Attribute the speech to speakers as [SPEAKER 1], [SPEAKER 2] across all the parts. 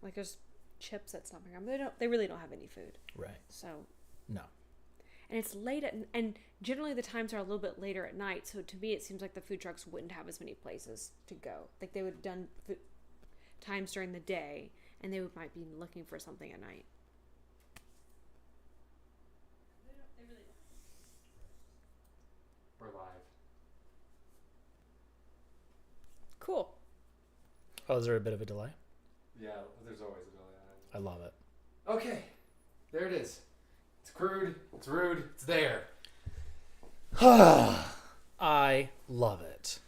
[SPEAKER 1] Like there's chips at Stomping Ground. They really don't have any food.
[SPEAKER 2] Right.
[SPEAKER 1] So.
[SPEAKER 2] No.
[SPEAKER 1] And it's late and generally the times are a little bit later at night. So to me, it seems like the food trucks wouldn't have as many places to go. Like they would have done times during the day, and might be looking for something at night. They really don't.
[SPEAKER 3] We're live.
[SPEAKER 1] Cool.
[SPEAKER 2] Oh, is there a bit of a delay?
[SPEAKER 3] Yeah, there's always a delay on
[SPEAKER 2] I love it.
[SPEAKER 3] it. Okay, there it is. It's crude. It's rude. It's there.
[SPEAKER 2] I love it.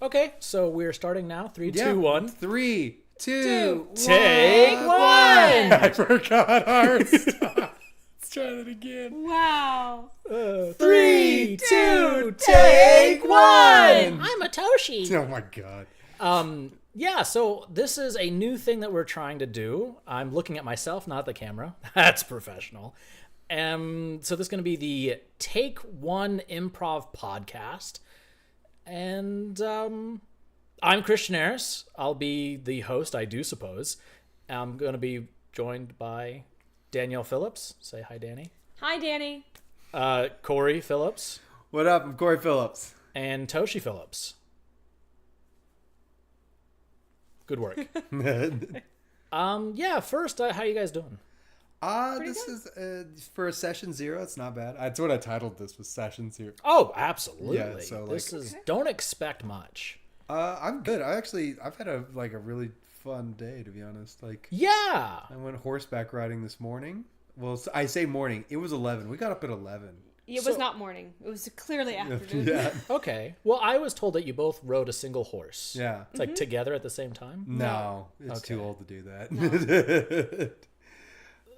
[SPEAKER 2] Okay, so we're starting now. 3, 2, 1.
[SPEAKER 3] 3, 2,
[SPEAKER 2] Take 1!
[SPEAKER 3] I forgot ours. Let's try that again.
[SPEAKER 1] Wow.
[SPEAKER 2] 3, 2, take 1! I'm a Toshi.
[SPEAKER 3] Oh my god.
[SPEAKER 2] Yeah, so this is a new thing that we're trying to do. I'm looking at myself, not the camera. That's professional. So this is going to be the Take 1 Improv Podcast. And I'm Christian Harris. I'll be the host, I do suppose. I'm going to be joined by Danielle Phillips. Say hi, Danny.
[SPEAKER 1] Hi, Danny.
[SPEAKER 2] Corey Phillips.
[SPEAKER 3] What up? I'm Corey Phillips.
[SPEAKER 2] And Toshi Phillips. Good work. Yeah, first, how you guys doing?
[SPEAKER 3] This is for a session 0. It's not bad. That's what I titled this, was session 0.
[SPEAKER 2] Oh, absolutely.
[SPEAKER 3] Yeah, so,
[SPEAKER 2] this is don't expect much.
[SPEAKER 3] I'm good. I've had a really fun day, to be honest.
[SPEAKER 2] Yeah.
[SPEAKER 3] I went horseback riding this morning. Well, I say morning. It was 11. We got up at 11.
[SPEAKER 1] It was not morning. It was clearly afternoon.
[SPEAKER 3] Yeah.
[SPEAKER 2] Okay. Well, I was told that you both rode a single horse.
[SPEAKER 3] Yeah.
[SPEAKER 2] It's like together at the same time?
[SPEAKER 3] No, it's
[SPEAKER 2] Okay.
[SPEAKER 3] too old to do that.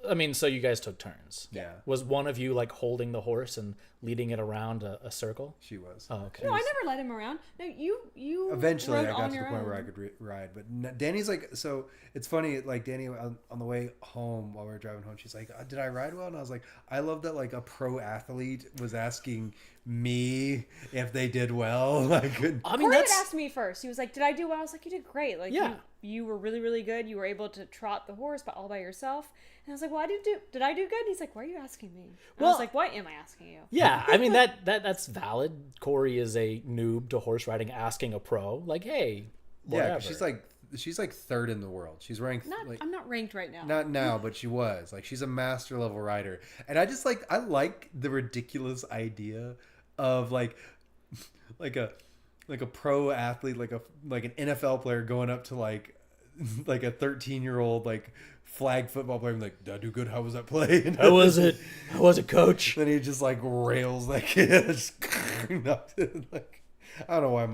[SPEAKER 2] I mean, so you guys took turns.
[SPEAKER 3] Yeah.
[SPEAKER 2] Was one of you like holding the horse and leading it around a circle?
[SPEAKER 3] She was.
[SPEAKER 2] Oh, okay.
[SPEAKER 1] No, I never let him around. No, you.
[SPEAKER 3] Eventually,
[SPEAKER 1] rode
[SPEAKER 3] I got
[SPEAKER 1] on
[SPEAKER 3] to the
[SPEAKER 1] your
[SPEAKER 3] point where I
[SPEAKER 1] own.
[SPEAKER 3] could ride. But Danny's like, so it's funny. Like Danny on the way home while we were driving home, she's like, "Did I ride well?" And I was like, "I love that like a pro athlete was asking me if they did well." Like,
[SPEAKER 2] I mean,
[SPEAKER 1] Corey had
[SPEAKER 2] that's
[SPEAKER 1] asked me first. He was like, "Did I do well?" I was like, "You did great. Like,
[SPEAKER 2] Yeah.
[SPEAKER 1] you were really, really good. You were able to trot the horse all by yourself." And I was like, "Well, did I do good?" And he's like, "Why are you asking me?" And I
[SPEAKER 2] Well-
[SPEAKER 1] was like, "What am I asking you?"
[SPEAKER 2] yeah. I mean that's valid. Corey is a noob to horse riding, asking a pro like, "Hey, whatever."
[SPEAKER 3] yeah, 'cause she's like third in the world. She's ranked
[SPEAKER 1] I'm not ranked right now.
[SPEAKER 3] not now, but she was like she's a master level rider, and I just I like the ridiculous idea of like a pro athlete, like an NFL player going up to like a 13-year-old like flag football player and like, "Did I do good? How was that play?" And
[SPEAKER 2] How was it? How was it, coach?
[SPEAKER 3] then he just like rails that kid. Just knocked it, like, I don't know why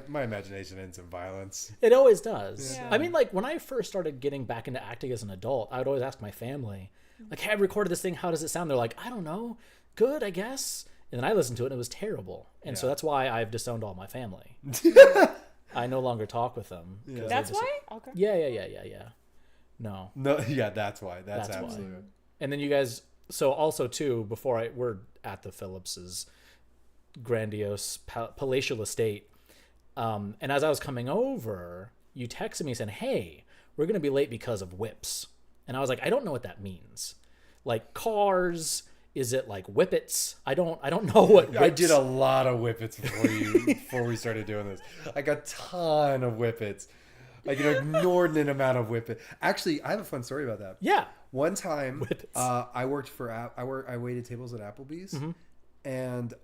[SPEAKER 3] my imagination ends in violence.
[SPEAKER 2] It always does.
[SPEAKER 1] Yeah.
[SPEAKER 2] I mean, like when I first started getting back into acting as an adult, I would always ask my family, like, "Hey, I recorded this thing. How does it sound?" They're like, "I don't know. Good, I guess." And then I listened to it and it was terrible. And so
[SPEAKER 3] Yeah.
[SPEAKER 2] that's why I've disowned all my family. I no longer talk with them. 'cause they
[SPEAKER 1] That's
[SPEAKER 2] just-
[SPEAKER 1] why. Okay.
[SPEAKER 2] Yeah. No.
[SPEAKER 3] No, yeah, that's why. That's
[SPEAKER 2] That's why.
[SPEAKER 3] absolutely.
[SPEAKER 2] And then you guys, so also too, before we're at the Phillips's grandiose palatial estate. And as I was coming over, you texted me saying, "Hey, we're going to be late because of whips." And I was like, I don't know what that means. Like cars, is it like whippets? I don't know what whips.
[SPEAKER 3] I did a lot of whippets before we started doing this. Like a ton of whippets. Like an inordinate amount of whippet. Actually, I have a fun story about that.
[SPEAKER 2] Yeah.
[SPEAKER 3] One time,
[SPEAKER 2] Whippets.
[SPEAKER 3] I worked for I waited tables at Applebee's, and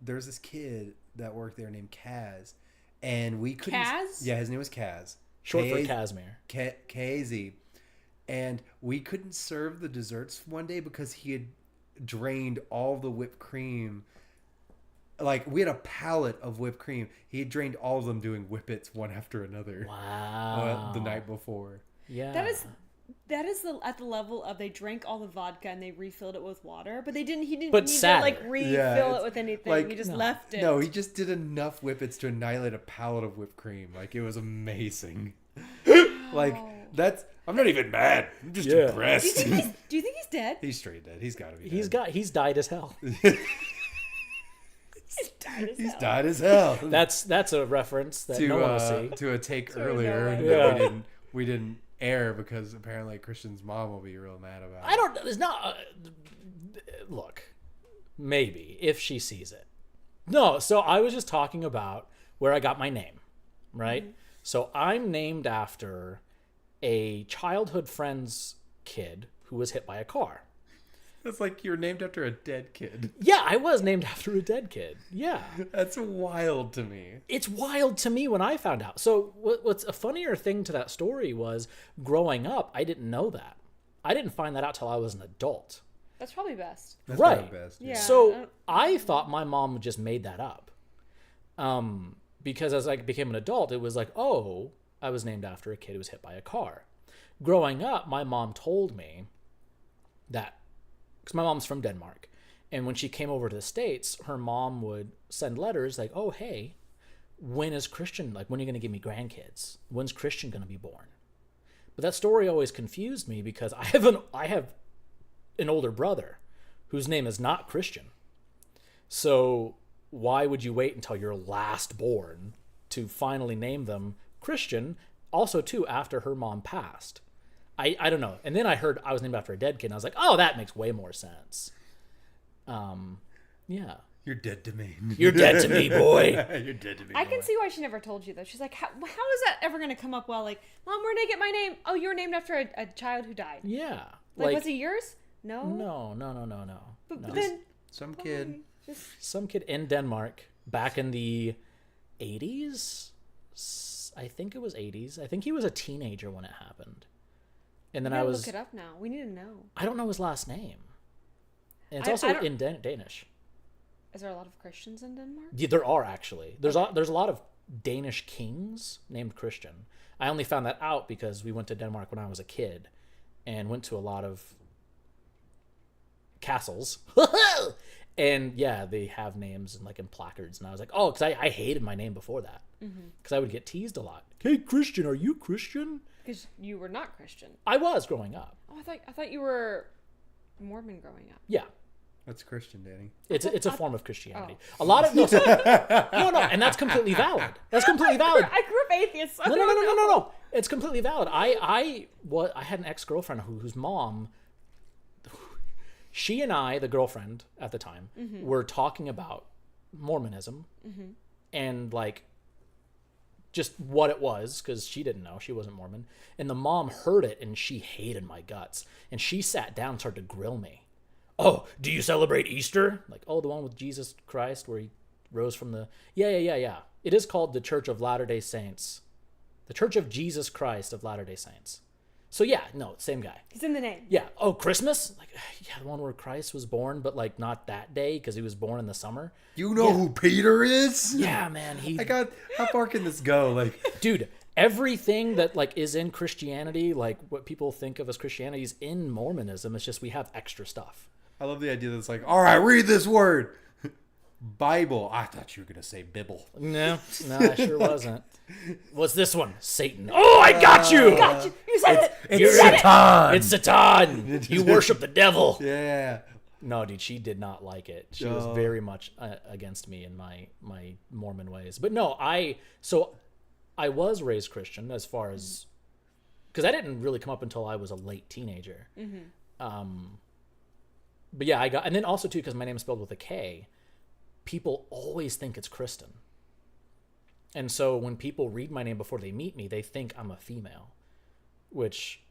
[SPEAKER 3] there's this kid that worked there named Kaz, and we couldn't.
[SPEAKER 1] Kaz?
[SPEAKER 3] Yeah, his name was Kaz.
[SPEAKER 2] Short for Casimir.
[SPEAKER 3] KZ, and we couldn't serve the desserts one day because he had drained all the whipped cream. Like, we had a pallet of whipped cream. He had drained all of them doing whippets one after another.
[SPEAKER 2] Wow.
[SPEAKER 3] The night before.
[SPEAKER 1] That
[SPEAKER 2] Yeah.
[SPEAKER 1] is at the level of they drank all the vodka and they refilled it with water, but he didn't
[SPEAKER 2] But
[SPEAKER 1] need to
[SPEAKER 2] sadder.
[SPEAKER 1] like refill
[SPEAKER 3] Yeah,
[SPEAKER 1] it with anything.
[SPEAKER 3] like-
[SPEAKER 1] He just
[SPEAKER 2] No.
[SPEAKER 1] left it.
[SPEAKER 3] No, he just did enough whippets to annihilate a pallet of whipped cream. Like, it was amazing. Like, that's... I'm not even mad. I'm just
[SPEAKER 2] Yeah.
[SPEAKER 3] impressed.
[SPEAKER 1] Do you think he's dead?
[SPEAKER 3] He's straight dead. He's got to be dead.
[SPEAKER 2] He's died as hell.
[SPEAKER 3] He's died as hell.
[SPEAKER 2] That's a reference that no one will see.
[SPEAKER 3] To a take earlier
[SPEAKER 1] annoying.
[SPEAKER 3] that
[SPEAKER 2] Yeah.
[SPEAKER 3] we didn't air because apparently Christian's mom will be real mad about it.
[SPEAKER 2] I don't. It's not. Look, maybe if she sees it. No. So I was just talking about where I got my name, right? Mm-hmm. So I'm named after a childhood friend's kid who was hit by a car.
[SPEAKER 3] It's like you're named after a dead kid.
[SPEAKER 2] Yeah, I was named after a dead kid. Yeah.
[SPEAKER 3] That's wild to me.
[SPEAKER 2] It's wild to me when I found out. So what's a funnier thing to that story was growing up, I didn't know that. I didn't find that out till I was an adult.
[SPEAKER 1] That's probably best.
[SPEAKER 3] That's
[SPEAKER 2] right.
[SPEAKER 3] probably best.
[SPEAKER 1] Yeah.
[SPEAKER 2] So I thought my mom just made that up. Because as I became an adult, it was like, oh, I was named after a kid who was hit by a car. Growing up, my mom told me that, because my mom's from Denmark, and when she came over to the States, her mom would send letters like, oh, hey, when is Christian, like, when are you going to give me grandkids? When's Christian going to be born? But that story always confused me because I have an older brother whose name is not Christian. So why would you wait until your last born to finally name them Christian? Also, too, after her mom passed. I don't know. And then I heard I was named after a dead kid, and I was like, oh, that makes way more sense. Yeah.
[SPEAKER 3] You're dead to me.
[SPEAKER 2] You're dead to me, boy.
[SPEAKER 3] You're dead to me.
[SPEAKER 1] I can see why she never told you, though. She's like, how is that ever going to come up well? Like, Mom, where did I get my name? Oh, you were named after a child who died.
[SPEAKER 2] Yeah.
[SPEAKER 1] Like, was he yours? No.
[SPEAKER 2] No.
[SPEAKER 1] But
[SPEAKER 2] No.
[SPEAKER 1] then...
[SPEAKER 3] Some kid.
[SPEAKER 2] Some kid in Denmark back in the 80s. I think it was 80s. I think he was a teenager when it happened. And then I was...
[SPEAKER 1] look it up now. We need to know.
[SPEAKER 2] I don't know his last name. And it's
[SPEAKER 1] I
[SPEAKER 2] also
[SPEAKER 1] don't-
[SPEAKER 2] in Danish.
[SPEAKER 1] Is there a lot of Christians in Denmark?
[SPEAKER 2] Yeah, there are actually. There's a lot of Danish kings named Christian. I only found that out because we went to Denmark when I was a kid and went to a lot of castles. And yeah, they have names and like in placards. And I was like, oh, because I hated my name before that. Because I would get teased a lot. Hey, Christian, are you Christian?
[SPEAKER 1] Because you were not Christian.
[SPEAKER 2] I was growing up.
[SPEAKER 1] Oh, I thought you were Mormon growing up.
[SPEAKER 2] Yeah.
[SPEAKER 3] That's Christian, Danny.
[SPEAKER 2] It's a form of Christianity. A lot of no, and that's completely valid. That's completely valid.
[SPEAKER 1] I grew up atheist. So
[SPEAKER 2] No. It's completely valid. I had an ex-girlfriend whose mom, she and I, the girlfriend at the time, were talking about Mormonism and like just what it was, because she didn't know, she wasn't Mormon, and the mom heard it and she hated my guts, and she sat down and started to grill me. Oh, do you celebrate Easter? Like, oh, the one with Jesus Christ where he rose from the... Yeah. It is called the Church of Latter-day Saints. The Church of Jesus Christ of Latter-day Saints. So yeah, no, same guy.
[SPEAKER 1] He's in the name.
[SPEAKER 2] Yeah. Oh, Christmas? Like, yeah, the one where Christ was born, but like not that day because he was born in the summer.
[SPEAKER 3] You know who Peter is?
[SPEAKER 2] Yeah, man.
[SPEAKER 3] How far can this go? Like,
[SPEAKER 2] Dude, everything that like is in Christianity, like what people think of as Christianity, is in Mormonism. It's just we have extra stuff.
[SPEAKER 3] I love the idea that it's like, all right, read this word. Bible. I thought you were going to say Bibble.
[SPEAKER 2] No, I sure wasn't. What's this one? Satan. Oh, I got you!
[SPEAKER 1] Got you. You said it.
[SPEAKER 3] It's Satan.
[SPEAKER 2] It's Satan! You worship the devil!
[SPEAKER 3] Yeah.
[SPEAKER 2] No, dude, she did not like it. She was very much against me in my Mormon ways. But no, I was raised Christian as far as... Because I didn't really come up until I was a late teenager. But yeah, I got... And then also, too, because my name is spelled with a K, people always think it's Kristen. And so when people read my name before they meet me, they think I'm a female. Which,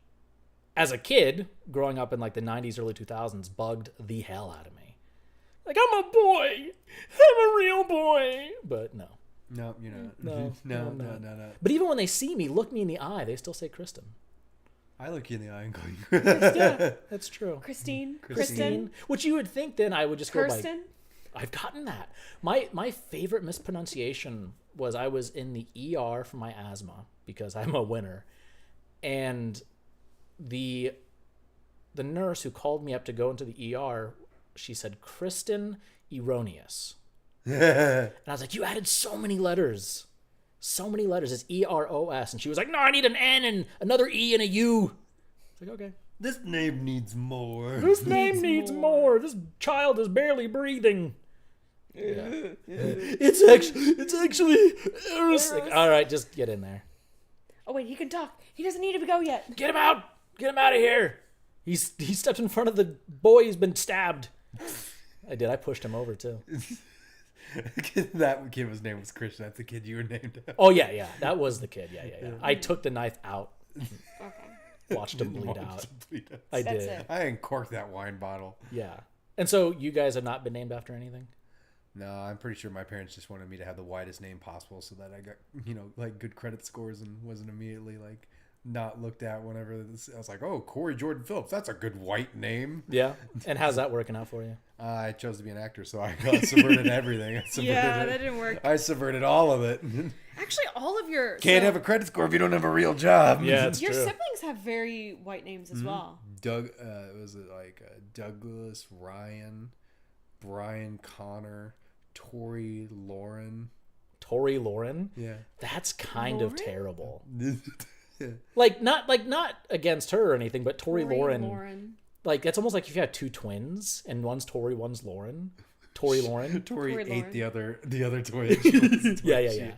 [SPEAKER 2] as a kid, growing up in like the 90s, early 2000s, bugged the hell out of me. Like, I'm a boy! I'm a real boy! But no.
[SPEAKER 3] No, you're not.
[SPEAKER 2] No.
[SPEAKER 3] No.
[SPEAKER 2] But even when they see me, look me in the eye, they still say Kristen.
[SPEAKER 3] I look you in the eye and call you.
[SPEAKER 2] Yeah, that's true.
[SPEAKER 1] Christine.
[SPEAKER 2] Kristen. Which you would think then I would just go
[SPEAKER 1] Kirsten.
[SPEAKER 2] by... I've gotten that. My favorite mispronunciation was I was in the ER for my asthma because I'm a winner. And the nurse who called me up to go into the ER, she said, Kristen Erroneous. And I was like, you added so many letters. So many letters. It's EROS. And she was like, no, I need an N and another E and a U. It's like, okay.
[SPEAKER 3] This name needs more.
[SPEAKER 2] This name needs more. This child is barely breathing. Yeah. It's actually like, all right, just get in there.
[SPEAKER 1] Oh wait, he can talk. He doesn't need to go yet.
[SPEAKER 2] Get him out! Get him out of here! He stepped in front of the boy who's been stabbed. I did. I pushed him over too.
[SPEAKER 3] That kid, his name was Christian. That's the kid you were named after.
[SPEAKER 2] Oh yeah. That was the kid. Yeah. I took the knife out.
[SPEAKER 1] Okay.
[SPEAKER 2] Watched him bleed
[SPEAKER 3] Watched
[SPEAKER 2] out.
[SPEAKER 3] him bleed out.
[SPEAKER 2] I
[SPEAKER 1] That's
[SPEAKER 2] did.
[SPEAKER 1] it.
[SPEAKER 3] I uncorked that wine bottle.
[SPEAKER 2] Yeah. And so you guys have not been named after anything?
[SPEAKER 3] No, I'm pretty sure my parents just wanted me to have the widest name possible so that I got, like good credit scores and wasn't immediately like not looked at whenever I was like, oh, Corey Jordan Phillips, that's a good white name.
[SPEAKER 2] Yeah. And how's that working out for you?
[SPEAKER 3] I chose to be an actor, so I got subverted everything. I subverted
[SPEAKER 1] Yeah,
[SPEAKER 3] it.
[SPEAKER 1] that didn't work.
[SPEAKER 3] I subverted all of it.
[SPEAKER 1] Actually, all of your
[SPEAKER 3] Can't have a credit score if you don't have a real job.
[SPEAKER 2] Yeah, it's
[SPEAKER 1] your
[SPEAKER 2] true.
[SPEAKER 1] siblings have very white names as well.
[SPEAKER 3] Doug, was it like Douglas, Ryan, Brian Connor, Tori Lauren?
[SPEAKER 2] Tori Lauren?
[SPEAKER 3] Yeah.
[SPEAKER 2] That's kind of
[SPEAKER 1] Lauren?
[SPEAKER 2] terrible.
[SPEAKER 3] Yeah.
[SPEAKER 2] Not against her or anything, but Tori Lauren.
[SPEAKER 1] Lauren.
[SPEAKER 2] Like it's almost like if you had two twins and one's Tori, one's Lauren. Tori Lauren.
[SPEAKER 3] Tori
[SPEAKER 1] Tori
[SPEAKER 3] ate
[SPEAKER 1] Lauren.
[SPEAKER 3] the other twin.
[SPEAKER 2] Yeah.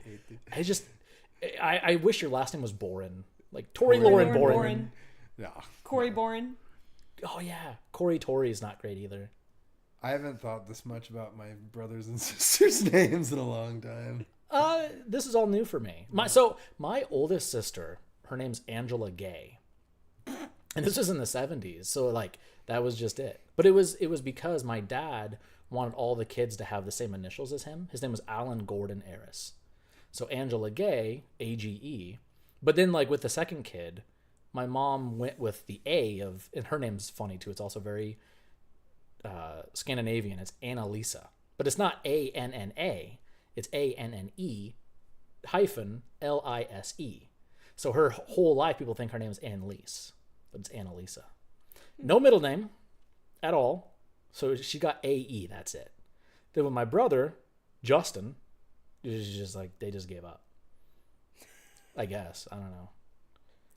[SPEAKER 2] I wish your last name was Boren. Like Tori Lauren Boren.
[SPEAKER 3] Yeah.
[SPEAKER 1] Corey Boren.
[SPEAKER 2] Oh yeah. Corey Tori is not great either.
[SPEAKER 3] I haven't thought this much about my brothers and sisters' names in a long time.
[SPEAKER 2] This is all new for me. My oldest sister, her name's Angela Gay. And this was in the 70s, so like that was just it. But it was because my dad wanted all the kids to have the same initials as him. His name was Alan Gordon Aris. So Angela Gay, AGE. But then like with the second kid, my mom went with the A of, and her name's funny too. It's also very Scandinavian. It's Annalisa. But it's not ANNA. It's ANNE hyphen LISE. So her whole life people think her name is Annalise. But it's Annalisa. No middle name at all. So she got AE, that's it. Then with my brother, Justin, it was just like they just gave up. I guess. I don't know.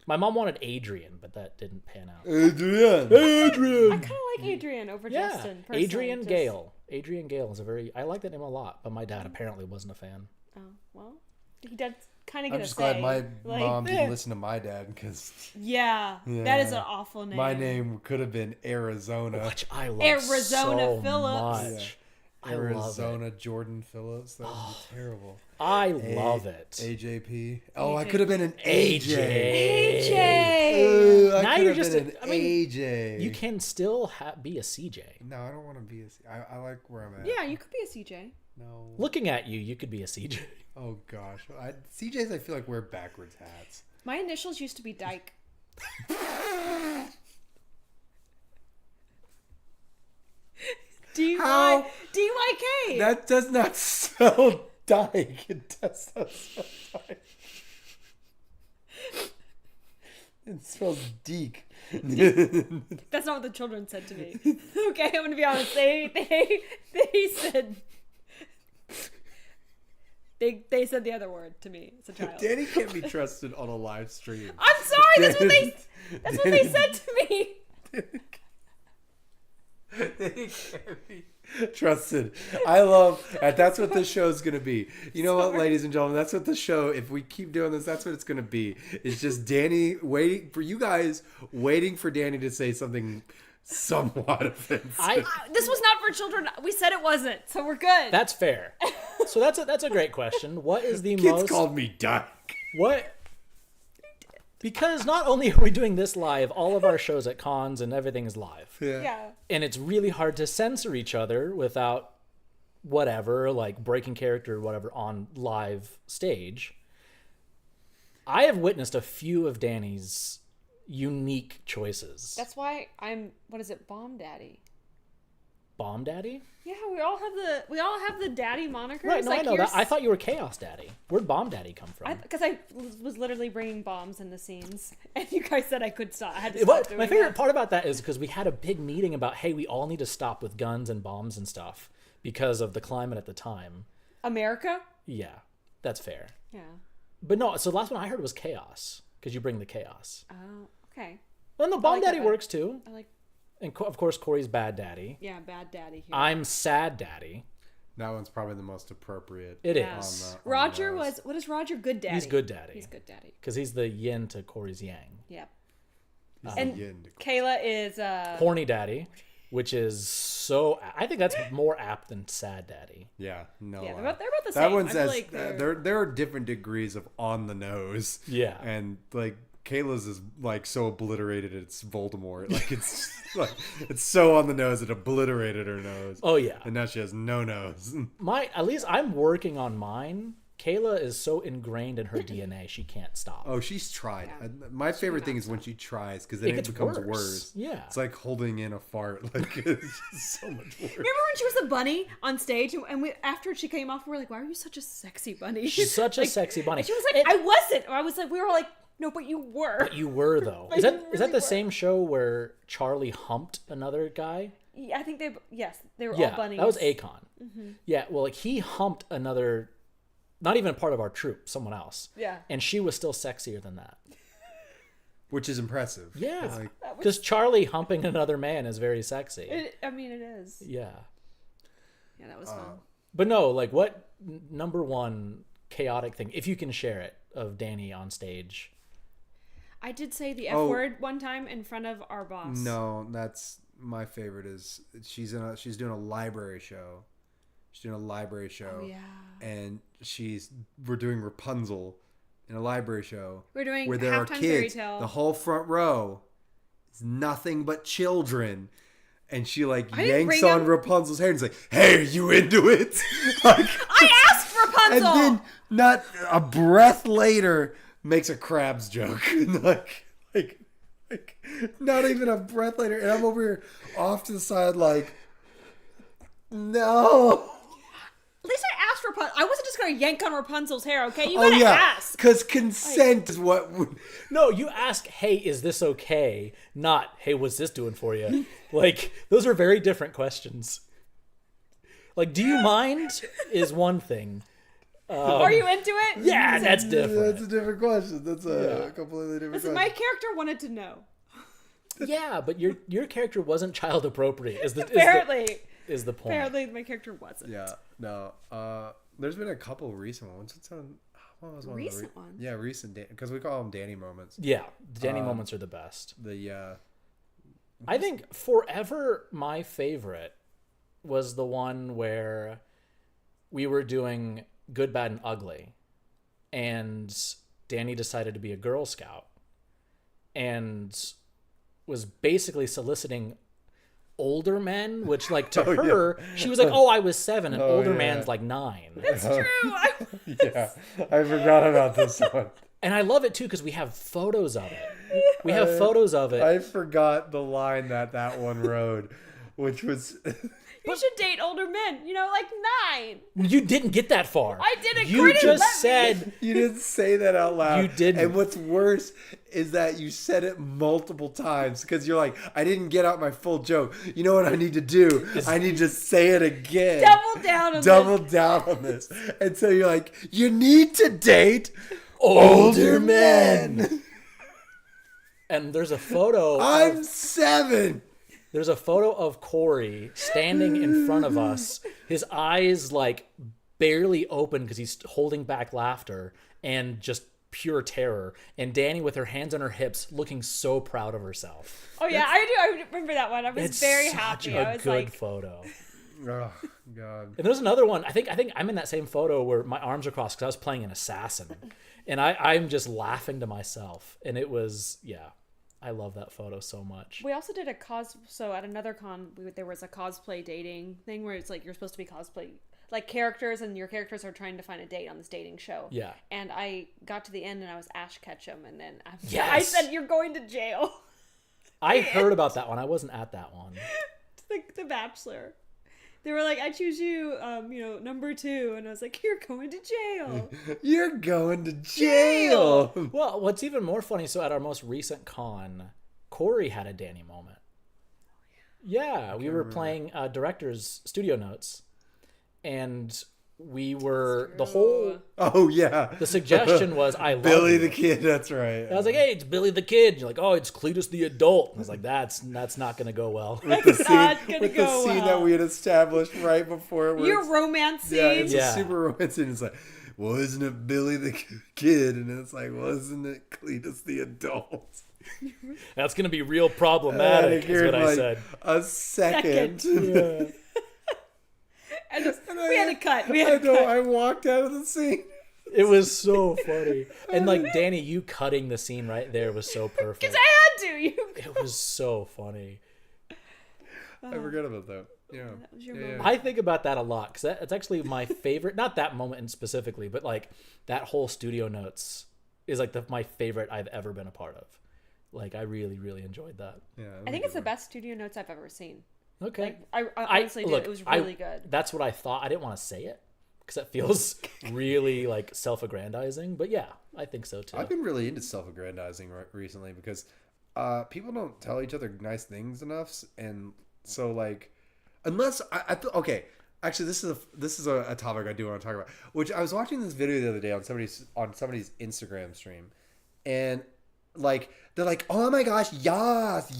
[SPEAKER 2] My mom wanted Adrian, but that didn't pan out.
[SPEAKER 3] Adrian.
[SPEAKER 1] I kind of like Adrian over
[SPEAKER 2] Yeah.
[SPEAKER 1] Justin. Personally.
[SPEAKER 2] Adrian
[SPEAKER 1] Just-
[SPEAKER 2] Gale. Adrian Gale is I like that name a lot, but my dad apparently wasn't a fan.
[SPEAKER 1] Oh well, he did kind of
[SPEAKER 3] I'm
[SPEAKER 1] get
[SPEAKER 3] just
[SPEAKER 1] a
[SPEAKER 3] glad
[SPEAKER 1] say.
[SPEAKER 3] my
[SPEAKER 1] Like,
[SPEAKER 3] mom didn't listen to my dad because
[SPEAKER 1] Yeah, that is
[SPEAKER 3] Yeah.
[SPEAKER 1] an awful name.
[SPEAKER 3] my name could have been Arizona.
[SPEAKER 2] Which I love
[SPEAKER 1] Arizona
[SPEAKER 2] so
[SPEAKER 1] Phillips.
[SPEAKER 2] much. I love
[SPEAKER 3] Arizona Jordan Phillips. That would be terrible.
[SPEAKER 2] I love it.
[SPEAKER 3] AJP. Oh, I
[SPEAKER 1] AJ.
[SPEAKER 3] could have been an AJ.
[SPEAKER 1] AJ.
[SPEAKER 3] I
[SPEAKER 2] Now
[SPEAKER 3] could
[SPEAKER 2] you're
[SPEAKER 3] have
[SPEAKER 2] just
[SPEAKER 3] been an
[SPEAKER 2] I mean,
[SPEAKER 3] AJ.
[SPEAKER 2] You can still be a CJ.
[SPEAKER 3] No, I don't want to be I like where I'm at.
[SPEAKER 1] Yeah, you could be a CJ.
[SPEAKER 3] No.
[SPEAKER 2] Looking at you, you could be a CJ.
[SPEAKER 3] Oh gosh. CJs I feel like wear backwards hats.
[SPEAKER 1] My initials used to be Dyke.
[SPEAKER 3] How?
[SPEAKER 1] DYK.
[SPEAKER 3] That does not spell dyke. It does not spell dyke. It spells deek.
[SPEAKER 1] That's not what the children said to me. Okay, I'm gonna be honest. They said they said the other word to me as a child.
[SPEAKER 3] Danny can't be trusted on a live stream.
[SPEAKER 1] I'm sorry. That's what they said to me.
[SPEAKER 3] Danny can't be trusted. I love that's what this show is gonna be. You know what, ladies and gentlemen, that's what the show, if we keep doing this, that's what it's gonna be. It's just Danny waiting for you guys, waiting for Danny to say something somewhat offensive.
[SPEAKER 1] This was not for children. We said it wasn't, so we're good.
[SPEAKER 2] That's fair. So that's a great question. What is the
[SPEAKER 3] Kids
[SPEAKER 2] most
[SPEAKER 3] called me dyke.
[SPEAKER 2] what? Because not only are we doing this live, all of our shows at cons and everything is live.
[SPEAKER 1] yeah.
[SPEAKER 2] And it's really hard to censor each other without whatever, like breaking character or whatever on live stage. I have witnessed a few of Danny's unique choices.
[SPEAKER 1] That's why I'm. What is it? Bomb Daddy.
[SPEAKER 2] Bomb Daddy?
[SPEAKER 1] Yeah, we all have the daddy monikers.
[SPEAKER 2] Right, no,
[SPEAKER 1] like
[SPEAKER 2] I know
[SPEAKER 1] yours-
[SPEAKER 2] that. I thought you were Chaos Daddy. Where'd Bomb Daddy come from?
[SPEAKER 1] Because I was literally bringing bombs in the scenes, and you guys said I could stop. I had to stop
[SPEAKER 2] What,
[SPEAKER 1] doing
[SPEAKER 2] my favorite
[SPEAKER 1] that.
[SPEAKER 2] part about that is because we had a big meeting about, hey, we all need to stop with guns and bombs and stuff because of the climate at the time.
[SPEAKER 1] America.
[SPEAKER 2] Yeah, that's fair.
[SPEAKER 1] Yeah.
[SPEAKER 2] But no, so the last one I heard was Chaos because you bring the chaos.
[SPEAKER 1] Oh, okay.
[SPEAKER 2] Well, no, Bomb
[SPEAKER 1] like that
[SPEAKER 2] Daddy
[SPEAKER 1] better.
[SPEAKER 2] works too.
[SPEAKER 1] I like.
[SPEAKER 2] And of course, Corey's Bad Daddy.
[SPEAKER 1] Yeah, bad daddy here.
[SPEAKER 2] I'm Sad Daddy.
[SPEAKER 3] That one's probably the most appropriate.
[SPEAKER 2] It
[SPEAKER 1] Yeah.
[SPEAKER 2] is.
[SPEAKER 3] On
[SPEAKER 1] Roger
[SPEAKER 3] those.
[SPEAKER 1] was, what is Roger? Good daddy.
[SPEAKER 2] He's good daddy.
[SPEAKER 1] He's good daddy.
[SPEAKER 2] Because he's the yin to Corey's yang.
[SPEAKER 1] Yep.
[SPEAKER 3] He's
[SPEAKER 1] And
[SPEAKER 3] the yin to-
[SPEAKER 1] Kayla is
[SPEAKER 2] Horny daddy, which is so... I think that's more apt than sad daddy.
[SPEAKER 3] yeah, no.
[SPEAKER 1] yeah,
[SPEAKER 3] lie.
[SPEAKER 1] they're about the same.
[SPEAKER 3] That one
[SPEAKER 1] I feel
[SPEAKER 3] says
[SPEAKER 1] like
[SPEAKER 3] there are different degrees of on the nose.
[SPEAKER 2] Yeah.
[SPEAKER 3] And like Kayla's is like so obliterated it's Voldemort. Like it's like it's so on the nose it obliterated her nose.
[SPEAKER 2] Oh, yeah.
[SPEAKER 3] And now she has no nose.
[SPEAKER 2] At least I'm working on mine. Kayla is so ingrained in her DNA, she can't stop.
[SPEAKER 3] Oh, she's tried.
[SPEAKER 1] Yeah.
[SPEAKER 3] My favorite thing is when she tries because then it
[SPEAKER 2] gets
[SPEAKER 3] becomes
[SPEAKER 2] worse.
[SPEAKER 3] worse.
[SPEAKER 2] Yeah.
[SPEAKER 3] It's like holding in a fart. Like it's just so much worse.
[SPEAKER 1] Remember when she was a bunny on stage, and we after she came off, we were like, "Why are you such a sexy bunny?"
[SPEAKER 2] She's such a
[SPEAKER 1] Like,
[SPEAKER 2] sexy bunny.
[SPEAKER 1] and she was like, "I wasn't." Or I was like, "We were like, no, but you were."
[SPEAKER 2] You were, though.
[SPEAKER 1] But
[SPEAKER 2] Is that
[SPEAKER 1] you
[SPEAKER 2] is that
[SPEAKER 1] really
[SPEAKER 2] the
[SPEAKER 1] were.
[SPEAKER 2] same show where Charlie humped another guy?
[SPEAKER 1] Yeah, I think they were
[SPEAKER 2] Yeah,
[SPEAKER 1] all bunnies.
[SPEAKER 2] that was Akon. Yeah, well, like he humped another, not even a part of our troupe, someone else.
[SPEAKER 1] Yeah.
[SPEAKER 2] And she was still sexier than that.
[SPEAKER 3] Which is impressive.
[SPEAKER 2] Yeah.
[SPEAKER 3] Like,
[SPEAKER 2] Because Charlie humping another man is very sexy.
[SPEAKER 1] I mean, it is.
[SPEAKER 2] Yeah.
[SPEAKER 1] Yeah, that was fun.
[SPEAKER 2] But no, like what number one chaotic thing, if you can share it, of Danny on stage?
[SPEAKER 1] I did say the F
[SPEAKER 3] Oh.
[SPEAKER 1] word one time in front of our boss.
[SPEAKER 3] no, that's my favorite. Is she's doing a library show. She's doing a library show.
[SPEAKER 1] Oh, yeah.
[SPEAKER 3] And we're doing Rapunzel in a library show.
[SPEAKER 1] We're doing
[SPEAKER 3] where there are
[SPEAKER 1] halftime fairy
[SPEAKER 3] kids.
[SPEAKER 1] tale.
[SPEAKER 3] The whole front row is nothing but children. And she like
[SPEAKER 1] didn't
[SPEAKER 3] yanks
[SPEAKER 1] bring
[SPEAKER 3] on
[SPEAKER 1] them.
[SPEAKER 3] Rapunzel's hair and is like, "Hey, are you into it?" Like,
[SPEAKER 1] I asked for
[SPEAKER 3] and
[SPEAKER 1] Rapunzel.
[SPEAKER 3] then not a breath later makes a Krabs joke. like not even a breath later. And I'm over here off to the side like, no.
[SPEAKER 1] At least I asked for Rapunzel. I wasn't just gonna yank on Rapunzel's hair. Okay, you
[SPEAKER 3] Oh
[SPEAKER 1] gotta
[SPEAKER 3] yeah,
[SPEAKER 1] ask.
[SPEAKER 3] because consent is what.
[SPEAKER 2] No, you ask, hey, is this okay? Not, hey, what's this doing for you? Like, those are very different questions. Like, do you mind is one thing.
[SPEAKER 1] Are you into it?
[SPEAKER 2] Yeah, that's different.
[SPEAKER 3] That's a different question. That's a completely different
[SPEAKER 1] Listen,
[SPEAKER 3] question.
[SPEAKER 1] my character wanted to know.
[SPEAKER 2] Yeah, but your character wasn't child appropriate.
[SPEAKER 1] Apparently,
[SPEAKER 2] Is the point.
[SPEAKER 1] apparently, my character wasn't.
[SPEAKER 3] Yeah, no. There's been a couple recent ones. What was one?
[SPEAKER 1] Recent
[SPEAKER 3] of the
[SPEAKER 1] ones?
[SPEAKER 3] Yeah, recent. Because we call them Danny moments.
[SPEAKER 2] Yeah, Danny moments are the best.
[SPEAKER 3] I
[SPEAKER 2] I think forever my favorite was the one where we were doing Good, Bad, and Ugly, and Danny decided to be a Girl Scout and was basically soliciting older men, which like to her, she was like, "Oh, I was 7," and older
[SPEAKER 3] yeah.
[SPEAKER 2] man's like 9.
[SPEAKER 1] It's true.
[SPEAKER 3] yeah, I forgot about this one.
[SPEAKER 2] And I love it too because we have photos of it. We have photos of it.
[SPEAKER 3] I forgot the line that one wrote, which was.
[SPEAKER 1] You should date older men. You know, like 9.
[SPEAKER 2] You didn't get that far.
[SPEAKER 1] I didn't.
[SPEAKER 2] You
[SPEAKER 1] Corey didn't
[SPEAKER 2] just
[SPEAKER 1] let me.
[SPEAKER 2] said
[SPEAKER 3] You didn't say that out loud.
[SPEAKER 2] You didn't.
[SPEAKER 3] And what's worse is that you said it multiple times because you're like, I didn't get out my full joke. You know what I need to do? I need to say it again.
[SPEAKER 1] Double down on
[SPEAKER 3] Double
[SPEAKER 1] this.
[SPEAKER 3] down on this. And so you're like, you need to date
[SPEAKER 2] older men. And there's a photo.
[SPEAKER 3] I'm 7.
[SPEAKER 2] There's a photo of Corey standing in front of us, his eyes like barely open because he's holding back laughter and just pure terror. And Danny with her hands on her hips looking so proud of herself.
[SPEAKER 1] Oh yeah, I do. I remember that one. I was
[SPEAKER 2] It's
[SPEAKER 1] very
[SPEAKER 2] such
[SPEAKER 1] happy.
[SPEAKER 2] a
[SPEAKER 1] I was
[SPEAKER 2] good
[SPEAKER 1] like,
[SPEAKER 2] photo.
[SPEAKER 3] Oh, God.
[SPEAKER 2] And there's another one. I think I'm in that same photo where my arms are crossed because I was playing an assassin. And I'm just laughing to myself. And it was, yeah. I love that photo so much.
[SPEAKER 1] we also did so at another con, there was a cosplay dating thing where it's like you're supposed to be cosplay like characters, and your characters are trying to find a date on this dating show.
[SPEAKER 2] Yeah.
[SPEAKER 1] And I got to the end and I was Ash Ketchum, and then I
[SPEAKER 2] Yes!
[SPEAKER 1] said, "You're going to jail."
[SPEAKER 2] I heard about that one. I wasn't at that one.
[SPEAKER 1] the Bachelor. They were like, "I choose you, number 2," and I was like, "You're going to jail."
[SPEAKER 3] You're going to jail.
[SPEAKER 2] Well, what's even more funny, so at our most recent con, Corey had a Danny moment. Yeah, we were playing director's studio notes, and we were the whole
[SPEAKER 3] Oh yeah.
[SPEAKER 2] the suggestion was I love
[SPEAKER 3] Billy
[SPEAKER 2] you.
[SPEAKER 3] the Kid. That's right.
[SPEAKER 2] I was like, hey, it's Billy the Kid. You're like, oh, it's Cletus the adult. I was like, that's not gonna go well.
[SPEAKER 3] With the
[SPEAKER 1] not
[SPEAKER 3] scene,
[SPEAKER 1] gonna
[SPEAKER 3] with
[SPEAKER 1] go
[SPEAKER 3] the scene
[SPEAKER 1] well.
[SPEAKER 3] that we had established right before. where
[SPEAKER 1] Your
[SPEAKER 3] it's-
[SPEAKER 1] romance scene.
[SPEAKER 3] Yeah, it's
[SPEAKER 2] Yeah.
[SPEAKER 3] a super romance scene. It's like, well, isn't it Billy the Kid? And it's like, well, isn't it Cletus the adult?
[SPEAKER 2] That's gonna be real problematic. Is
[SPEAKER 3] Here
[SPEAKER 2] what
[SPEAKER 3] in,
[SPEAKER 2] I
[SPEAKER 3] like,
[SPEAKER 2] said.
[SPEAKER 3] a second.
[SPEAKER 2] Yeah.
[SPEAKER 1] And we had to cut. We
[SPEAKER 3] I
[SPEAKER 1] had to
[SPEAKER 3] know.
[SPEAKER 1] cut.
[SPEAKER 3] I walked out of the scene.
[SPEAKER 2] It was so funny. And like Danny, you cutting the scene right there was so perfect.
[SPEAKER 1] Because I had to. You.
[SPEAKER 2] It was so funny.
[SPEAKER 3] I forgot about that. Yeah.
[SPEAKER 1] That was your
[SPEAKER 3] Yeah,
[SPEAKER 1] moment.
[SPEAKER 2] I think about that a lot because it's actually my favorite. Not that moment in specifically, but like that whole studio notes is like my favorite I've ever been a part of. Like I really, really enjoyed that.
[SPEAKER 3] Yeah.
[SPEAKER 1] I think it's the best studio notes I've ever seen.
[SPEAKER 2] Okay.
[SPEAKER 1] Like, I honestly did. It was really good.
[SPEAKER 2] That's what I thought. I didn't want to say it because it feels really like self-aggrandizing. But yeah, I think so too.
[SPEAKER 3] I've been really into self-aggrandizing recently because people don't tell each other nice things enough, and so like, unless I feel okay. Actually, this is a topic I do want to talk about. Which I was watching this video the other day on somebody's Instagram stream, and like they're like, oh my gosh, yas,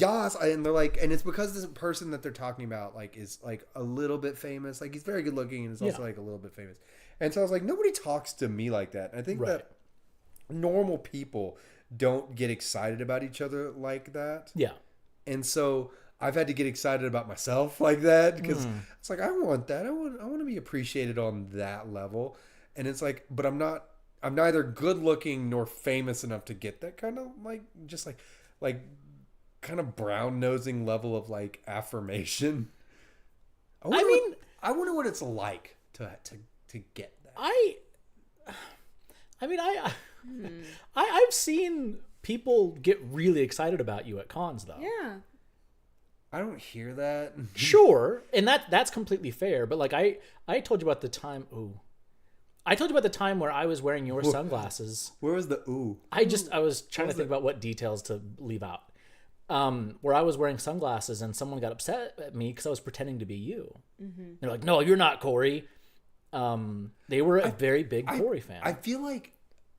[SPEAKER 3] and they're like, and it's because this person that they're talking about like is like a little bit famous, like he's very good looking and is also like a little bit famous, and so I was like, nobody talks to me like that. And I think that normal people don't get excited about each other like that.
[SPEAKER 2] Yeah.
[SPEAKER 3] And so I've had to get excited about myself like that because it's like I want that. I want to be appreciated on that level. And it's like, but I'm neither good looking nor famous enough to get that kind of like just like kind of brown nosing level of like affirmation. I wonder what it's like to get that.
[SPEAKER 2] I've seen people get really excited about you at cons though.
[SPEAKER 1] Yeah.
[SPEAKER 3] I don't hear that.
[SPEAKER 2] Sure, and that's completely fair. But like I told you about the time. I told you about the time where I was wearing your sunglasses.
[SPEAKER 3] Where was the ooh?
[SPEAKER 2] I was trying to think about what details to leave out. Where I was wearing sunglasses and someone got upset at me because I was pretending to be you. Mm-hmm. They're like, "No, you're not Corey." They were a very big Corey fan.
[SPEAKER 3] I feel like,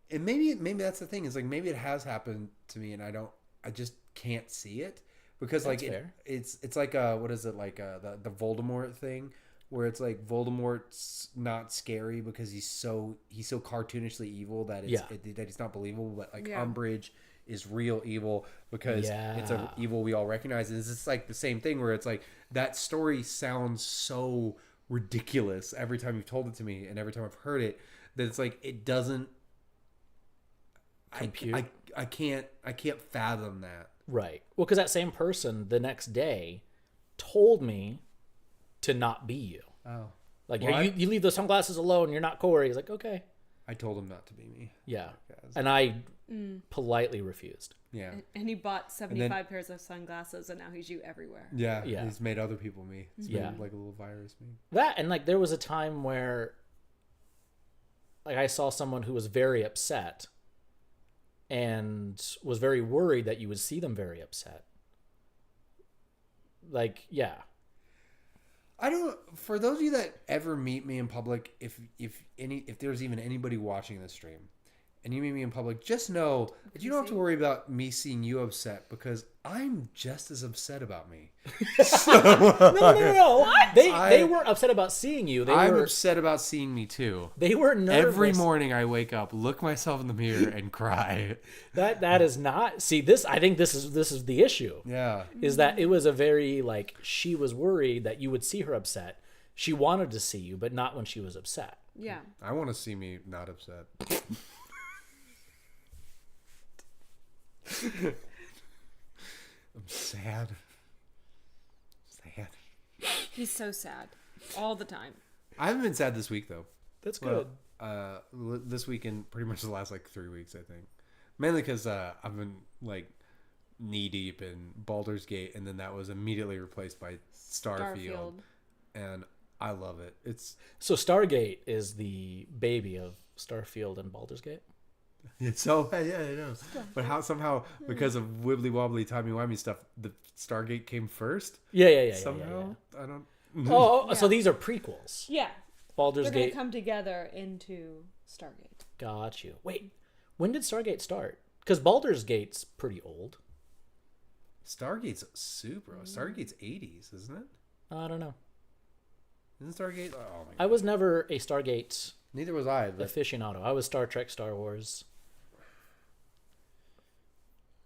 [SPEAKER 3] and maybe that's the thing, is like maybe it has happened to me and I just can't see it because
[SPEAKER 2] That's
[SPEAKER 3] like
[SPEAKER 2] fair.
[SPEAKER 3] it's like what is it, like the Voldemort thing where it's like Voldemort's not scary because he's so cartoonishly evil that that he's not believable, but like Umbridge is real evil because it's an evil we all recognize. And it's just like the same thing where it's like that story sounds so ridiculous every time you've told it to me and every time I've heard it that it's like it doesn't
[SPEAKER 2] compute.
[SPEAKER 3] I can't fathom that.
[SPEAKER 2] Right. Well, because that same person the next day told me to not be you.
[SPEAKER 3] Oh,
[SPEAKER 2] Like,
[SPEAKER 3] Well,
[SPEAKER 2] you leave those sunglasses alone. You're not Corey. He's like, okay.
[SPEAKER 3] I told him not to be me.
[SPEAKER 2] Yeah.
[SPEAKER 3] Guys.
[SPEAKER 2] And I politely refused.
[SPEAKER 3] Yeah.
[SPEAKER 1] And he bought 75 pairs of sunglasses, and now he's you everywhere.
[SPEAKER 3] Yeah.
[SPEAKER 2] Yeah.
[SPEAKER 3] He's made other people me. It's
[SPEAKER 2] Yeah.
[SPEAKER 3] made like a little virus me.
[SPEAKER 2] That, and like, there was a time where, like, I saw someone who was very upset and was very worried that you would see them very upset. Like, yeah.
[SPEAKER 3] I don't. For those of you that ever meet me in public, if there's even anybody watching this stream, and you meet me in public, just know that you don't have to worry about me seeing you upset because I'm just as upset about me.
[SPEAKER 2] No. They weren't upset about seeing you.
[SPEAKER 3] I'm upset about seeing me too.
[SPEAKER 2] They were nervous.
[SPEAKER 3] Every morning I wake up, look myself in the mirror, and cry.
[SPEAKER 2] That is not. See, this. I think this is the issue.
[SPEAKER 3] Yeah.
[SPEAKER 2] Is that it was a very like she was worried that you would see her upset. She wanted to see you, but not when she was upset.
[SPEAKER 1] Yeah.
[SPEAKER 3] I want to see me not upset. I'm sad. Sad.
[SPEAKER 1] He's so sad all the time.
[SPEAKER 3] I haven't been sad this week though.
[SPEAKER 2] That's good.
[SPEAKER 3] This week and pretty much the last like 3 weeks, I think. Mainly because I've been like knee deep in Baldur's Gate, and then that was immediately replaced by Starfield. And I love it. It's
[SPEAKER 2] So Stargate is the baby of Starfield and Baldur's Gate.
[SPEAKER 3] so yeah, I know. But how somehow because of wibbly wobbly timey wimey stuff, the Stargate came first.
[SPEAKER 2] Yeah.
[SPEAKER 3] Somehow I don't.
[SPEAKER 2] Oh, so these are prequels.
[SPEAKER 1] Yeah.
[SPEAKER 2] Baldur's
[SPEAKER 1] They're going
[SPEAKER 2] Gate.
[SPEAKER 1] to come together into Stargate.
[SPEAKER 2] Got you. Wait, when did Stargate start? Because Baldur's Gate's pretty old.
[SPEAKER 3] Stargate's super. Stargate's 80s, isn't it?
[SPEAKER 2] I don't know.
[SPEAKER 3] Isn't Stargate? Oh my god.
[SPEAKER 2] I was never a Stargate
[SPEAKER 3] Neither was I. But
[SPEAKER 2] aficionado. I was Star Trek, Star Wars.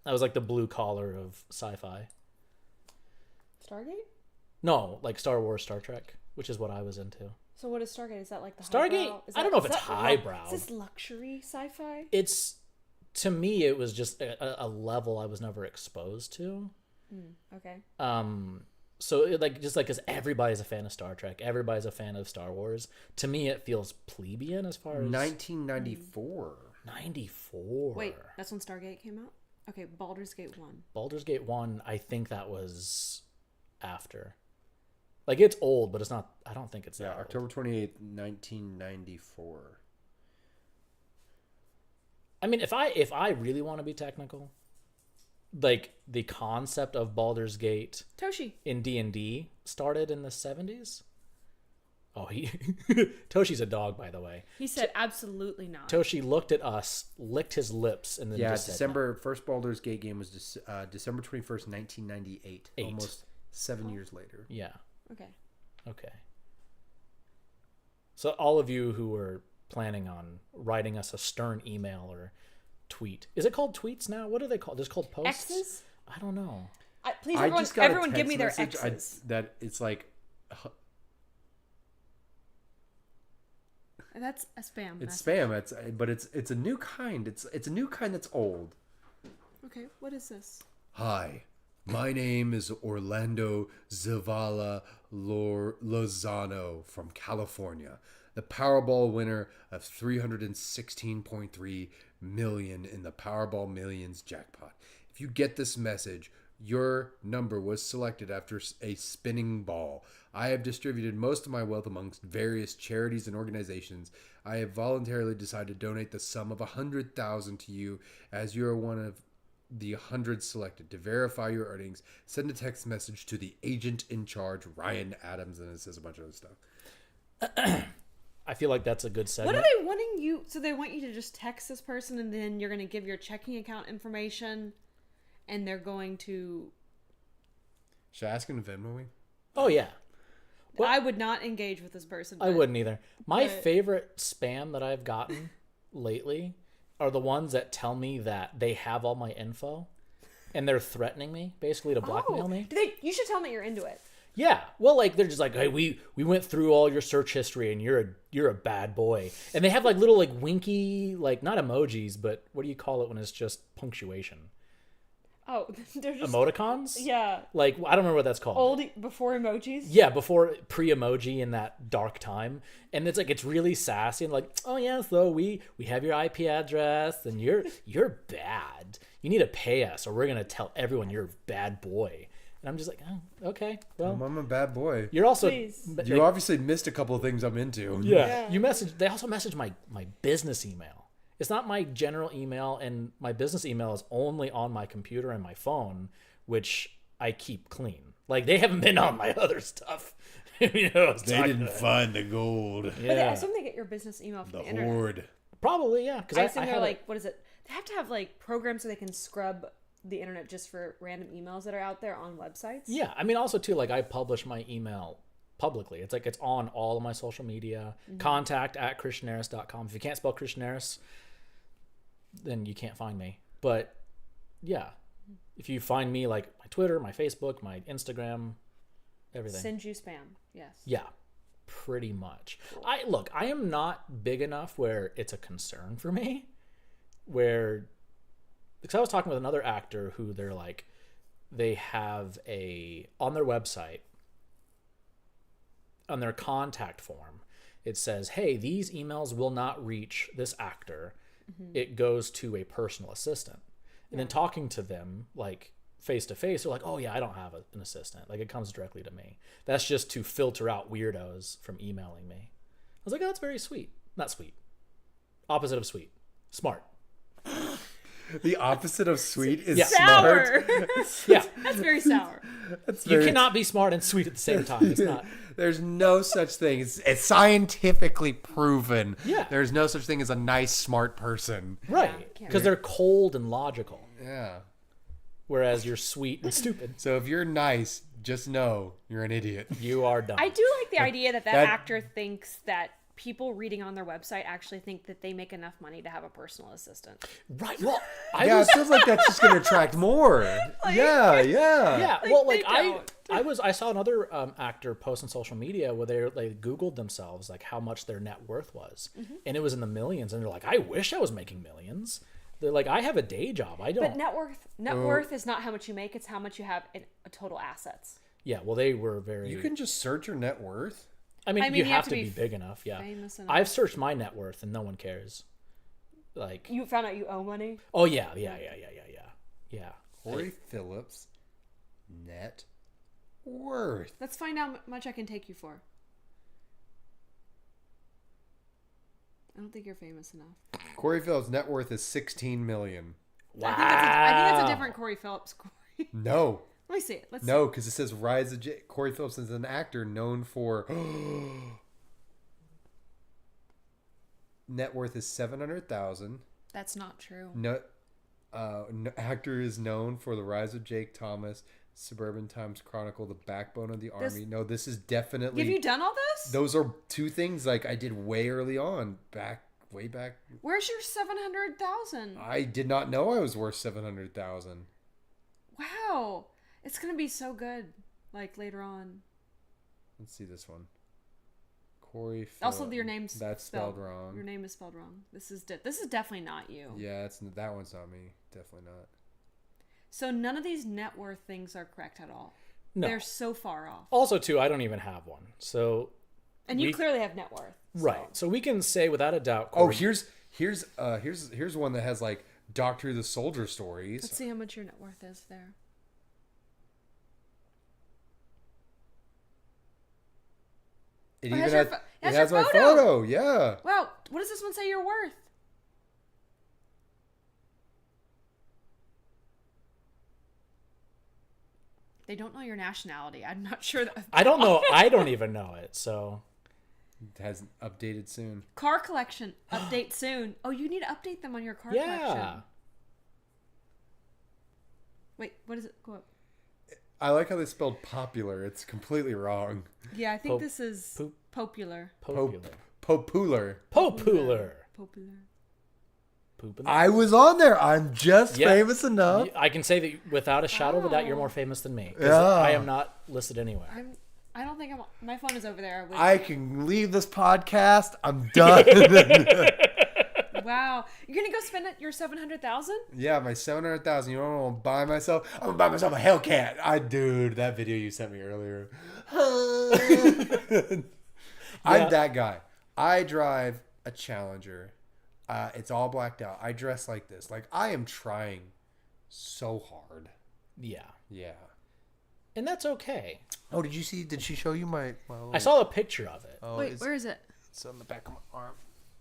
[SPEAKER 2] I was like the blue collar of sci-fi.
[SPEAKER 1] Stargate?
[SPEAKER 2] No, like Star Wars, Star Trek, which is what I was into.
[SPEAKER 1] So what is Stargate? Is that like the
[SPEAKER 2] Stargate?
[SPEAKER 1] highbrow? Is
[SPEAKER 2] I don't know if
[SPEAKER 1] is
[SPEAKER 2] it's
[SPEAKER 1] that
[SPEAKER 2] highbrow.
[SPEAKER 1] Is this luxury sci-fi?
[SPEAKER 2] It's, to me, it was just a level I was never exposed to.
[SPEAKER 1] Okay.
[SPEAKER 2] So it, like, just like, because everybody's a fan of Star Trek, everybody's a fan of Star Wars. To me, it feels plebeian as far as
[SPEAKER 3] 1994.
[SPEAKER 2] 94.
[SPEAKER 1] Wait, that's when Stargate came out? Okay, Baldur's Gate 1.
[SPEAKER 2] Baldur's Gate 1, I think that was after. Like, it's old, but it's not, I don't think it's that
[SPEAKER 3] Yeah,
[SPEAKER 2] old.
[SPEAKER 3] October 28th, 1994.
[SPEAKER 2] I mean, if I really want to be technical, like, the concept of Baldur's Gate
[SPEAKER 1] Toshi.
[SPEAKER 2] in D&D started in the 70s. Oh, Toshi's a dog, by the way.
[SPEAKER 1] He said absolutely not.
[SPEAKER 2] Toshi looked at us, licked his lips, and then
[SPEAKER 3] Yeah,
[SPEAKER 2] just said
[SPEAKER 3] December first Baldur's Gate game was December 21st, 1998.
[SPEAKER 2] Eight.
[SPEAKER 3] Almost 7 years later.
[SPEAKER 2] no. Yeah.
[SPEAKER 1] Okay.
[SPEAKER 2] Okay. So all of you who were planning on writing us a stern email or tweet. Is it called tweets now? What are they called? Just called posts?
[SPEAKER 1] X's?
[SPEAKER 2] I don't know.
[SPEAKER 1] Please,
[SPEAKER 3] I
[SPEAKER 1] everyone,
[SPEAKER 3] just got a
[SPEAKER 1] everyone give
[SPEAKER 3] text
[SPEAKER 1] me their
[SPEAKER 3] message,
[SPEAKER 1] X's.
[SPEAKER 3] that it's like
[SPEAKER 1] That's a spam.
[SPEAKER 3] it's
[SPEAKER 1] message.
[SPEAKER 3] spam. But it's a new kind. It's a new kind that's old.
[SPEAKER 1] Okay, what is this?
[SPEAKER 3] Hi, my name is Orlando Zavala Lozano from California, the Powerball winner of 316.3 million in the Powerball Millions jackpot. If you get this message, your number was selected after a spinning ball. I have distributed most of my wealth amongst various charities and organizations. I have voluntarily decided to donate the sum of $100,000 to you, as you are one of the 100 selected. To verify your earnings, send a text message to the agent in charge, Ryan Adams, and it says a bunch of other stuff.
[SPEAKER 2] I feel like that's a good
[SPEAKER 1] What
[SPEAKER 2] segment.
[SPEAKER 1] are they wanting you? So they want you to just text this person, and then you're going to give your checking account information, and they're going to.
[SPEAKER 3] Should I ask him to Venmo me?
[SPEAKER 2] Oh, yeah. What?
[SPEAKER 1] I would not engage with this person.
[SPEAKER 2] I
[SPEAKER 1] but-
[SPEAKER 2] wouldn't either. My
[SPEAKER 1] but-
[SPEAKER 2] favorite spam that I've gotten lately are the ones that tell me that they have all my info and they're threatening me, basically, to blackmail me.
[SPEAKER 1] You should tell them that you're into it.
[SPEAKER 2] Yeah. Well, like, they're just like, hey, we went through all your search history and you're a bad boy. And they have like little like winky, like, not emojis, but what do you call it when it's just punctuation?
[SPEAKER 1] Oh, they're just
[SPEAKER 2] Emoticons?
[SPEAKER 1] yeah,
[SPEAKER 2] Like, I don't remember what that's called.
[SPEAKER 1] old before emojis.
[SPEAKER 2] Yeah, before pre-emoji in that dark time. And it's like, it's really sassy and like, oh yeah, so we have your IP address and you're bad. You need to pay us or we're going to tell everyone you're a bad boy. And I'm just like, oh, okay, well,
[SPEAKER 3] I'm a bad boy.
[SPEAKER 2] you're also,
[SPEAKER 1] Please.
[SPEAKER 2] but,
[SPEAKER 3] You
[SPEAKER 2] like,
[SPEAKER 3] obviously missed a couple of things I'm into.
[SPEAKER 2] yeah,
[SPEAKER 1] Yeah.
[SPEAKER 2] they also message my business email. It's not my general email, and my business email is only on my computer and my phone, which I keep clean. Like, they haven't been on my other stuff. You know, what I was talking about.
[SPEAKER 3] find the gold.
[SPEAKER 1] But I
[SPEAKER 2] Yeah,
[SPEAKER 1] assume they get your business email from
[SPEAKER 3] The
[SPEAKER 1] the internet.
[SPEAKER 3] hoard.
[SPEAKER 2] probably, yeah. Because
[SPEAKER 1] I assume they're
[SPEAKER 2] have
[SPEAKER 1] like, what is it? They have to have like programs so they can scrub the internet just for random emails that are out there on websites.
[SPEAKER 2] Yeah, I mean, also too, like, I publish my email publicly. It's like, it's on all of my social media. Contact@christianaris.com. If you can't spell Christianaris, then you can't find me. But yeah, if you find me, like, my Twitter, my Facebook, my Instagram, everything.
[SPEAKER 1] Send you spam. Yes.
[SPEAKER 2] Yeah, pretty much. I am not big enough where it's a concern for me. Because I was talking with another actor who they're like, they have on their website, on their contact form, it says, hey, these emails will not reach this actor. It goes to a personal assistant. And then talking to them, like, face to face, they're like, oh yeah, I don't have an assistant. Like, it comes directly to me. That's just to filter out weirdos from emailing me. I was like, oh, that's very sweet. Not sweet. Opposite of sweet. Smart.
[SPEAKER 3] The opposite of sweet is
[SPEAKER 2] Yeah.
[SPEAKER 3] smart.
[SPEAKER 1] Sour.
[SPEAKER 2] Yeah.
[SPEAKER 1] That's very sour.
[SPEAKER 3] That's
[SPEAKER 2] You
[SPEAKER 3] very-
[SPEAKER 2] cannot be smart and sweet at the same time. It's not.
[SPEAKER 3] There's no such thing. It's scientifically proven.
[SPEAKER 2] Yeah.
[SPEAKER 3] There's no such thing as a nice, smart person.
[SPEAKER 2] Right.
[SPEAKER 1] can't
[SPEAKER 2] Because they're cold and logical.
[SPEAKER 3] Yeah.
[SPEAKER 2] Whereas you're sweet and stupid.
[SPEAKER 3] So if you're nice, just know you're an idiot.
[SPEAKER 2] You are dumb.
[SPEAKER 1] I do like the idea that
[SPEAKER 3] that-
[SPEAKER 1] actor thinks that people reading on their website actually think that they make enough money to have a personal assistant.
[SPEAKER 2] Right. Well, I
[SPEAKER 3] Yeah,
[SPEAKER 2] was.
[SPEAKER 3] it feels like that's just going to attract more. yeah.
[SPEAKER 2] Yeah. Well, like
[SPEAKER 1] they don't.
[SPEAKER 2] I saw another actor post on social media where they Googled themselves like how much their net worth was, and it was in the millions. And they're like, I wish I was making millions. They're like, I have a day job. I don't.
[SPEAKER 1] But net worth is not how much you make; it's how much you have in total assets.
[SPEAKER 2] Yeah. Well, they were very.
[SPEAKER 3] You can just search your net worth.
[SPEAKER 2] I mean,
[SPEAKER 1] I mean,
[SPEAKER 2] you have to be big enough. Yeah.
[SPEAKER 1] famous enough.
[SPEAKER 2] I've searched my net worth and no one cares. Like.
[SPEAKER 1] You found out you owe money.
[SPEAKER 2] Oh yeah. Yeah.
[SPEAKER 3] Corey Phillips net worth.
[SPEAKER 1] Let's find out how much I can take you for. I don't think you're famous enough.
[SPEAKER 3] Corey Phillips net worth is 16 million.
[SPEAKER 2] Wow.
[SPEAKER 1] I think that's a different Corey Phillips. Corey.
[SPEAKER 3] No.
[SPEAKER 1] Let me see it. Let's
[SPEAKER 3] No, because it says Rise of Corey Phillips is an actor known for net worth is 700,000.
[SPEAKER 1] That's not true.
[SPEAKER 3] No, actor is known for the Rise of Jake Thomas, Suburban Times Chronicle, The Backbone of the Army. No, this is definitely.
[SPEAKER 1] Have you done all this?
[SPEAKER 3] Those are two things like I did way early on, way back.
[SPEAKER 1] Where's your 700,000?
[SPEAKER 3] I did not know I was worth 700,000.
[SPEAKER 1] Wow, it's gonna be so good. Like later on.
[SPEAKER 3] Let's see this one. Corey Phillips.
[SPEAKER 1] Also, your name's
[SPEAKER 3] That's spelled wrong.
[SPEAKER 1] Your name is spelled wrong. This is definitely not you.
[SPEAKER 3] Yeah, that one's not me. Definitely not.
[SPEAKER 1] So none of these net worth things are correct at all.
[SPEAKER 2] No.
[SPEAKER 1] They're so far off.
[SPEAKER 2] Also, too, I don't even have one. So.
[SPEAKER 1] And you
[SPEAKER 2] we-
[SPEAKER 1] clearly have net worth. so-
[SPEAKER 2] Right. So we can say without a doubt.
[SPEAKER 3] Oh,
[SPEAKER 2] Corey-
[SPEAKER 3] here's one that has like Doctor the Soldier stories.
[SPEAKER 1] Let's see how much your net worth is there.
[SPEAKER 3] It
[SPEAKER 1] Oh,
[SPEAKER 3] even
[SPEAKER 1] has your
[SPEAKER 3] has,
[SPEAKER 1] pho-
[SPEAKER 3] it
[SPEAKER 1] has
[SPEAKER 3] has
[SPEAKER 1] your
[SPEAKER 3] my
[SPEAKER 1] photo.
[SPEAKER 3] photo. Yeah.
[SPEAKER 1] Wow, what does this one say you're worth? They don't know your nationality. I'm not sure that.
[SPEAKER 2] I don't know. I don't even know it. So.
[SPEAKER 3] It hasn't updated soon.
[SPEAKER 1] Car collection update soon. Oh, you need to update them on your car
[SPEAKER 2] Yeah.
[SPEAKER 1] collection. Wait, what is it? Go up.
[SPEAKER 3] I like how they spelled popular. It's completely wrong.
[SPEAKER 1] Yeah, I think
[SPEAKER 2] Pop-
[SPEAKER 1] this is
[SPEAKER 2] poop-
[SPEAKER 1] popular.
[SPEAKER 2] Popular.
[SPEAKER 3] Popular.
[SPEAKER 2] Popular.
[SPEAKER 1] Popular.
[SPEAKER 2] Pooping.
[SPEAKER 3] I was on there. I'm just
[SPEAKER 2] Yeah.
[SPEAKER 3] famous enough.
[SPEAKER 2] I can say that without a shadow of a doubt, you're more famous than me. 'Cause
[SPEAKER 3] Yeah.
[SPEAKER 2] I am not listed anywhere.
[SPEAKER 1] I don't think I'm. My phone is over there.
[SPEAKER 3] I can leave this podcast. I'm done.
[SPEAKER 1] Wow, you're gonna go spend your 700,000?
[SPEAKER 3] Yeah, my 700,000. You know what I'm gonna buy myself? I'm gonna buy myself a Hellcat. Dude, that video you sent me earlier. I'm that guy. I drive a Challenger. It's all blacked out. I dress like this. Like I am trying so hard.
[SPEAKER 2] Yeah.
[SPEAKER 3] Yeah.
[SPEAKER 2] And that's okay.
[SPEAKER 3] Oh, did you see? Did she show you my little,
[SPEAKER 2] I saw a picture of it.
[SPEAKER 3] Oh,
[SPEAKER 1] Wait, where is it?
[SPEAKER 3] it's on the back of my arm.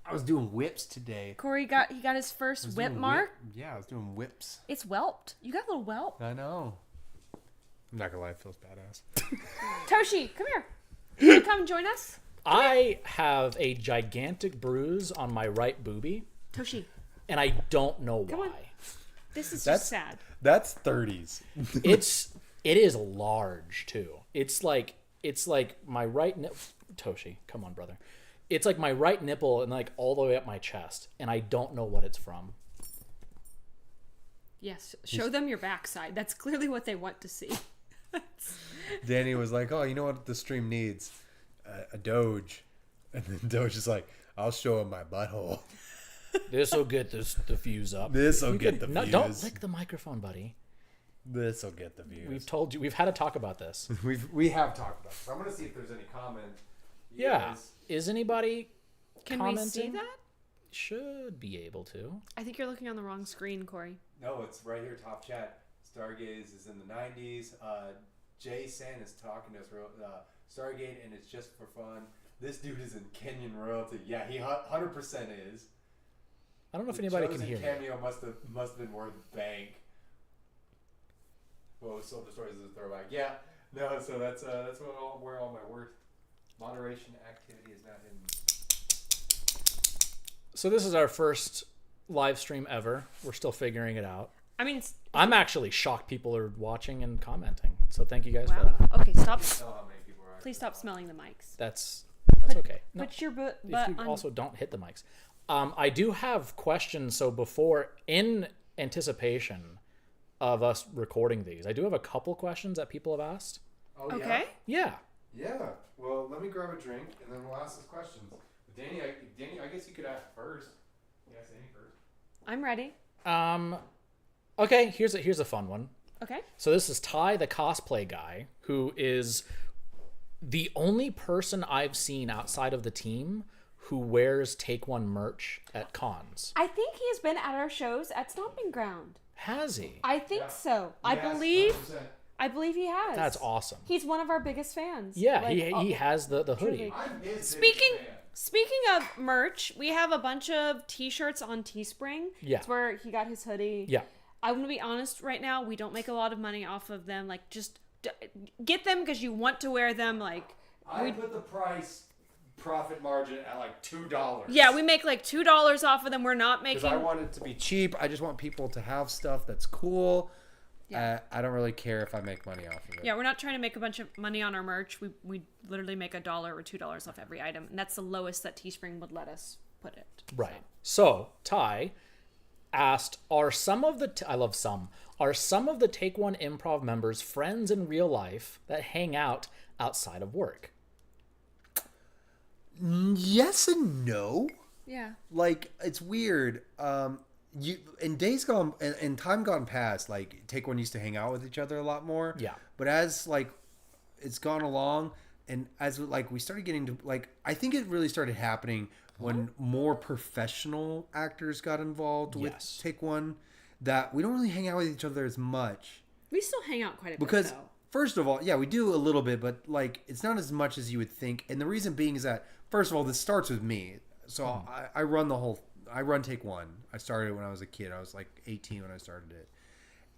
[SPEAKER 3] I was doing whips today.
[SPEAKER 1] Corey got his first whip mark.
[SPEAKER 3] Yeah, I was doing whips.
[SPEAKER 1] It's whelped. You got a little whelp.
[SPEAKER 3] I know. I'm not gonna lie, it feels badass.
[SPEAKER 1] Toshi, come here. You wanna come join us?
[SPEAKER 2] I have a gigantic bruise on my right boobie,
[SPEAKER 1] Toshi,
[SPEAKER 2] and I don't know
[SPEAKER 1] Come on.
[SPEAKER 2] why.
[SPEAKER 1] this is
[SPEAKER 3] That's
[SPEAKER 1] just sad.
[SPEAKER 3] That's 30s.
[SPEAKER 2] It is large too. It's like my right nipple. Toshi, come on, brother. It's like my right nipple and like all the way up my chest, and I don't know what it's from.
[SPEAKER 1] Yes, show them your backside. That's clearly what they want to see.
[SPEAKER 3] Danny was like, "Oh, you know what the stream needs? A Doge." And then Doge is like, "I'll show him my butthole.
[SPEAKER 2] This will get the fuse up.
[SPEAKER 3] This'll
[SPEAKER 2] You
[SPEAKER 3] get
[SPEAKER 2] could-
[SPEAKER 3] the
[SPEAKER 2] no, don't
[SPEAKER 3] views.
[SPEAKER 2] lick the microphone, buddy.
[SPEAKER 3] This'll get the views."
[SPEAKER 2] We've told you. We've had to talk about this.
[SPEAKER 3] We have talked about this. I'm gonna see if there's any comment.
[SPEAKER 2] Yeah. Is anybody
[SPEAKER 1] Can we see
[SPEAKER 2] commenting?
[SPEAKER 1] that?
[SPEAKER 2] Should be able to.
[SPEAKER 1] I think you're looking on the wrong screen, Corey.
[SPEAKER 3] No, it's right here, top chat. Stargaze is in the 90s. Jay San is talking to us. Stargate, and it's just for fun. This dude is in Kenyan royalty. Yeah, he 100% is.
[SPEAKER 2] I don't know if anybody can hear me.
[SPEAKER 3] Cameo must have been worth bank. Well, Silver Stories is a throwback. Yeah, no. So that's where all my worth moderation activity is not hidden.
[SPEAKER 2] So this is our first live stream ever. We're still figuring it out.
[SPEAKER 1] I mean,
[SPEAKER 2] I'm actually shocked people are watching and commenting. So thank you guys for
[SPEAKER 1] wow.
[SPEAKER 2] that.
[SPEAKER 1] Okay, stop.
[SPEAKER 3] Tell how many people are.
[SPEAKER 1] Please stop smelling the mics.
[SPEAKER 2] That's okay. No,
[SPEAKER 1] Put your butt
[SPEAKER 2] if you
[SPEAKER 1] on.
[SPEAKER 2] also don't hit the mics. I do have questions. So before, in anticipation of us recording these, I do have a couple questions that people have asked.
[SPEAKER 3] Oh,
[SPEAKER 1] Okay.
[SPEAKER 2] Yeah.
[SPEAKER 3] Yeah. Well, let me grab a drink and then we'll ask those questions. Danny, I guess you could ask first. Yes, Danny first.
[SPEAKER 1] I'm ready.
[SPEAKER 2] Okay. Here's a fun one.
[SPEAKER 1] Okay.
[SPEAKER 2] So this is Ty, the cosplay guy, who is the only person I've seen outside of the team who wears Take One merch at cons.
[SPEAKER 1] I think he has been at our shows at Stomping Ground.
[SPEAKER 2] Has he?
[SPEAKER 1] I think so. I
[SPEAKER 3] Yes,
[SPEAKER 1] believe
[SPEAKER 3] 100%.
[SPEAKER 1] he has.
[SPEAKER 2] That's awesome.
[SPEAKER 1] He's one of our biggest fans.
[SPEAKER 2] Yeah,
[SPEAKER 1] Like,
[SPEAKER 2] he has the hoodie.
[SPEAKER 1] truly.
[SPEAKER 3] I'm his
[SPEAKER 1] Speaking
[SPEAKER 3] biggest fan.
[SPEAKER 1] speaking of merch, we have a bunch of t-shirts on Teespring.
[SPEAKER 2] Yeah.
[SPEAKER 1] That's where he got his hoodie.
[SPEAKER 2] Yeah.
[SPEAKER 1] I'm going to be honest right now, we don't make a lot of money off of them. Like, just get them because you want to wear them. Like,
[SPEAKER 3] I put the profit margin at like $2.
[SPEAKER 1] yeah, we make like $2 off of them. We're not
[SPEAKER 3] Because
[SPEAKER 1] making...
[SPEAKER 3] I want it to be cheap. I just want people to have stuff that's cool.
[SPEAKER 1] Yeah.
[SPEAKER 3] I don't really care if I make money off of it.
[SPEAKER 1] Yeah, we're not trying to make a bunch of money on our merch. We literally make $1 or $2 off every item. And that's the lowest that Teespring would let us put it.
[SPEAKER 2] Right. So Ty asked, are some of the Take One Improv members friends in real life that hang out outside of work?
[SPEAKER 3] Yes and no.
[SPEAKER 1] Yeah.
[SPEAKER 3] Like, it's weird. You in days gone in time gone past, like Take One used to hang out with each other a lot more.
[SPEAKER 2] Yeah.
[SPEAKER 3] But as like it's gone along, and as like we started getting to like, I think it really started happening when more professional actors got involved with
[SPEAKER 2] Yes.
[SPEAKER 3] Take One. That we don't really hang out with each other as much
[SPEAKER 1] We still hang out quite a bit,
[SPEAKER 3] because.
[SPEAKER 1] though.
[SPEAKER 3] First of all, yeah, we do a little bit, but like it's not as much as you would think. And the reason being is that first of all, this starts with me. So I run Take One. I started when I was a kid. I was like 18 when I started it.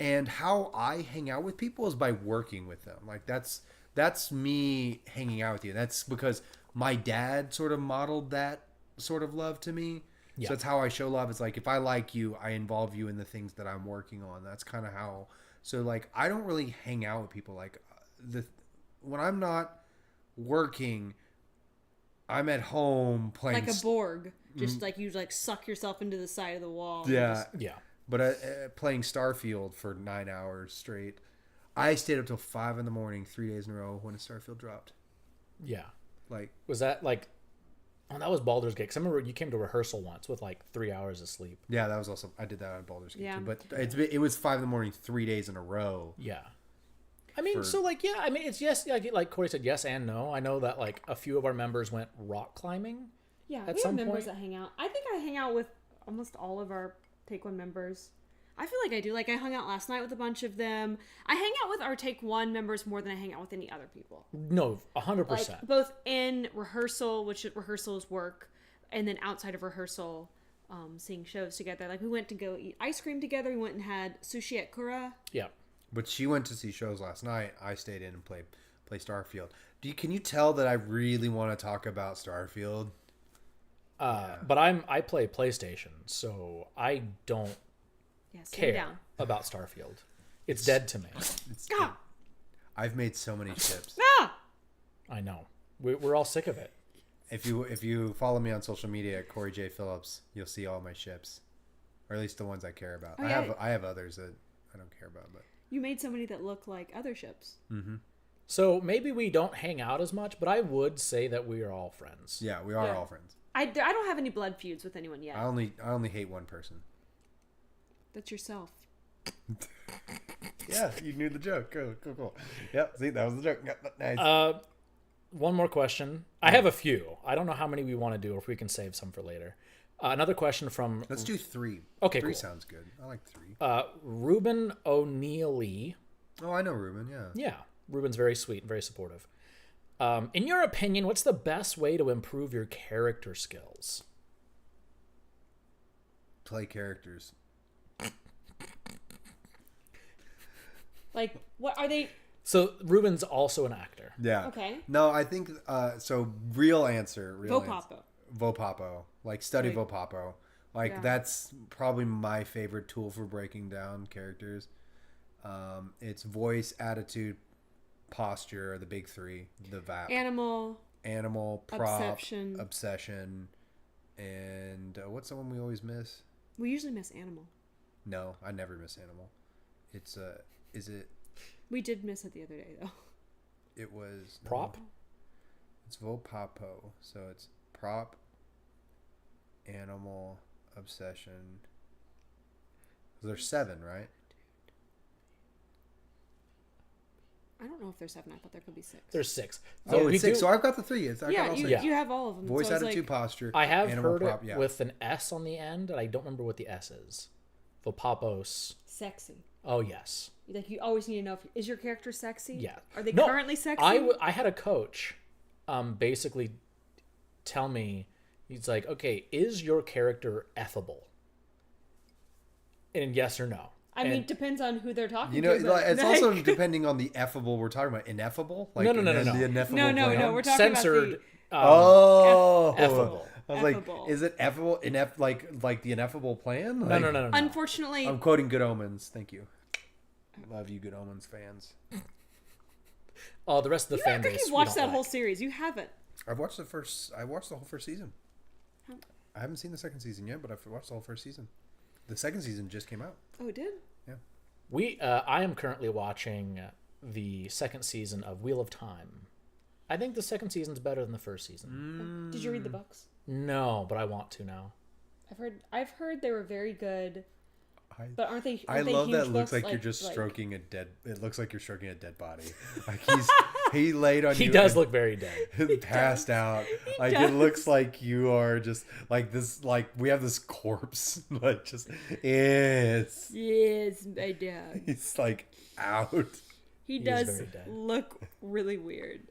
[SPEAKER 3] And how I hang out with people is by working with them. Like that's me hanging out with you. That's because my dad sort of modeled that sort of love to me.
[SPEAKER 2] Yeah.
[SPEAKER 3] So that's how I show love. It's like if I like you, I involve you in the things that I'm working on. That's kind of how. So like I don't really hang out with people like when I'm not working, I'm at home playing
[SPEAKER 1] Like a Borg. Just like you like suck yourself into the side of the wall. and
[SPEAKER 3] yeah.
[SPEAKER 1] just-
[SPEAKER 2] Yeah.
[SPEAKER 3] But playing Starfield for 9 hours straight. I stayed up till 5 in the morning 3 days in a row when Starfield dropped.
[SPEAKER 2] Yeah.
[SPEAKER 3] Like
[SPEAKER 2] Was that like? Oh, that was Baldur's Gate. 'Cause I remember you came to rehearsal once with like 3 hours of sleep.
[SPEAKER 3] yeah, that was also I did that on Baldur's Gate
[SPEAKER 1] Yeah.
[SPEAKER 3] too. But it was 5 in the morning 3 days in a row.
[SPEAKER 2] Yeah. I mean,
[SPEAKER 3] For-
[SPEAKER 2] so like, yeah. I mean, it's yes. Like Corey said, yes and no. I know that like a few of our members went rock climbing.
[SPEAKER 1] Yeah,
[SPEAKER 2] At
[SPEAKER 1] we
[SPEAKER 2] some
[SPEAKER 1] have members
[SPEAKER 2] point-
[SPEAKER 1] that hang out. I think I hang out with almost all of our Take One members. I feel like I do. Like I hung out last night with a bunch of them. I hang out with our Take One members more than I hang out with any other people.
[SPEAKER 2] No, 100%.
[SPEAKER 1] Like both in rehearsal, which rehearsal is work, and then outside of rehearsal, seeing shows together. Like we went to go eat ice cream together. We went and had sushi at Kura.
[SPEAKER 2] Yeah.
[SPEAKER 3] But she went to see shows last night. I stayed in and play Starfield. Can you tell that I really want to talk about Starfield?
[SPEAKER 2] But I play PlayStation, so I don't
[SPEAKER 1] Yeah, stay
[SPEAKER 2] care
[SPEAKER 1] down.
[SPEAKER 2] about Starfield. It's dead to me.
[SPEAKER 1] Ah!
[SPEAKER 3] I've made so many ships.
[SPEAKER 1] Ah!
[SPEAKER 2] I know. We're all sick of it.
[SPEAKER 3] If you follow me on social media at Corey J Phillips, you'll see all my ships, or at least the ones I care about.
[SPEAKER 1] Oh, yeah.
[SPEAKER 3] I have others that I don't care about, but
[SPEAKER 1] You made so many that look like other ships.
[SPEAKER 2] So maybe we don't hang out as much, but I would say that we are all friends.
[SPEAKER 3] yeah, we are
[SPEAKER 1] Yeah.
[SPEAKER 3] all friends.
[SPEAKER 1] I don't have any blood feuds with anyone yet.
[SPEAKER 3] I only hate one person.
[SPEAKER 1] That's yourself.
[SPEAKER 3] Yeah, you knew the joke. Cool. Yep, see, that was the joke. Yep, nice.
[SPEAKER 2] One more question. I have a few. I don't know how many we want to do, or if we can save some for later. Another question from
[SPEAKER 3] Let's do 3.
[SPEAKER 2] Okay,
[SPEAKER 3] three
[SPEAKER 2] cool.
[SPEAKER 3] sounds good. I like 3.
[SPEAKER 2] Ruben O'Neilly.
[SPEAKER 3] Oh, I know Ruben. Yeah.
[SPEAKER 2] Yeah, Ruben's very sweet and very supportive. In your opinion, what's the best way to improve your character skills?
[SPEAKER 3] play characters.
[SPEAKER 1] Like, what are they?
[SPEAKER 2] So Ruben's also an actor.
[SPEAKER 3] Yeah.
[SPEAKER 1] Okay.
[SPEAKER 3] No, I think so. Real answer.
[SPEAKER 1] Vopapo.
[SPEAKER 3] Vopapo. Like study
[SPEAKER 1] Right.
[SPEAKER 3] Vopapo. Like
[SPEAKER 1] Yeah.
[SPEAKER 3] that's probably my favorite tool for breaking down characters. It's voice, attitude, posture are the big three. The VAP. Animal, prop, obsession, and what's the one we always miss?
[SPEAKER 1] We usually miss animal.
[SPEAKER 3] No, I never miss animal. It's is it?
[SPEAKER 1] We did miss it the other day though.
[SPEAKER 3] It was
[SPEAKER 2] Prop?
[SPEAKER 3] It's Vopapo, so it's prop, animal, obsession. There's 7, right?
[SPEAKER 1] I don't know if there's 7. I thought there could be 6.
[SPEAKER 2] There's 6.
[SPEAKER 3] Oh,
[SPEAKER 2] we
[SPEAKER 3] it's 6.
[SPEAKER 2] do-
[SPEAKER 3] So I've got the 3. I got
[SPEAKER 1] Yeah,
[SPEAKER 3] all
[SPEAKER 1] you,
[SPEAKER 3] 6.
[SPEAKER 2] Yeah.
[SPEAKER 1] you have all of them.
[SPEAKER 3] Voice,
[SPEAKER 1] so I was
[SPEAKER 3] attitude,
[SPEAKER 1] like,
[SPEAKER 3] posture.
[SPEAKER 2] I have
[SPEAKER 3] animal,
[SPEAKER 2] heard
[SPEAKER 3] prop,
[SPEAKER 2] it
[SPEAKER 3] yeah.
[SPEAKER 2] with an S on the end, and I don't remember what the S is. Vopapos.
[SPEAKER 1] sexy.
[SPEAKER 2] Oh, yes.
[SPEAKER 1] Like, you always need to know, is your character sexy?
[SPEAKER 2] Yeah.
[SPEAKER 1] Are they
[SPEAKER 2] No,
[SPEAKER 1] currently sexy?
[SPEAKER 2] I had a coach basically tell me, he's like, okay, is your character affable? And yes or no.
[SPEAKER 1] I mean,
[SPEAKER 2] And-
[SPEAKER 1] depends on who they're talking
[SPEAKER 3] You know,
[SPEAKER 1] to.
[SPEAKER 3] like,
[SPEAKER 1] but,
[SPEAKER 3] it's also
[SPEAKER 1] like-
[SPEAKER 3] depending on the effable we're talking about. Ineffable? Like,
[SPEAKER 2] No.
[SPEAKER 3] The ineffable
[SPEAKER 1] No,
[SPEAKER 3] plan?
[SPEAKER 1] we're talking
[SPEAKER 2] censored.
[SPEAKER 1] about
[SPEAKER 3] Oh,
[SPEAKER 2] Effable.
[SPEAKER 3] I was
[SPEAKER 1] Effable.
[SPEAKER 3] like, is it effable? Like the ineffable plan?
[SPEAKER 2] No,
[SPEAKER 3] Like,
[SPEAKER 2] no.
[SPEAKER 1] Unfortunately,
[SPEAKER 3] I'm quoting Good Omens. Thank you. Love you, Good Omens fans.
[SPEAKER 2] Oh, the rest of the
[SPEAKER 1] you
[SPEAKER 2] fan
[SPEAKER 1] act like
[SPEAKER 2] base.
[SPEAKER 1] you've
[SPEAKER 2] we
[SPEAKER 1] watched
[SPEAKER 2] don't
[SPEAKER 1] that whole
[SPEAKER 2] like.
[SPEAKER 1] series. You haven't.
[SPEAKER 3] I watched the whole first season. I haven't seen the second season yet, but I've watched the whole first season. The second season just came out.
[SPEAKER 1] Oh, it did?
[SPEAKER 2] I am currently watching the second season of Wheel of Time. I think the second season's better than the first season.
[SPEAKER 1] Did you read the books?
[SPEAKER 2] No, but I want to now.
[SPEAKER 1] I've heard they were very good, but aren't they?
[SPEAKER 3] I
[SPEAKER 1] Aren't they
[SPEAKER 3] love
[SPEAKER 1] huge
[SPEAKER 3] that. It looks
[SPEAKER 1] books?
[SPEAKER 3] like you're just
[SPEAKER 1] like-
[SPEAKER 3] stroking a dead. It looks like you're stroking a dead body. Like he laid on
[SPEAKER 2] He
[SPEAKER 3] you.
[SPEAKER 2] does
[SPEAKER 3] and-
[SPEAKER 2] look very dead.
[SPEAKER 3] passed out. Like
[SPEAKER 1] does.
[SPEAKER 3] it looks like you are just like this. Like we have this corpse. Like just yes,
[SPEAKER 1] Yes, my dad.
[SPEAKER 3] he's like out.
[SPEAKER 1] He
[SPEAKER 2] is
[SPEAKER 1] does
[SPEAKER 2] very dead.
[SPEAKER 1] look really weird.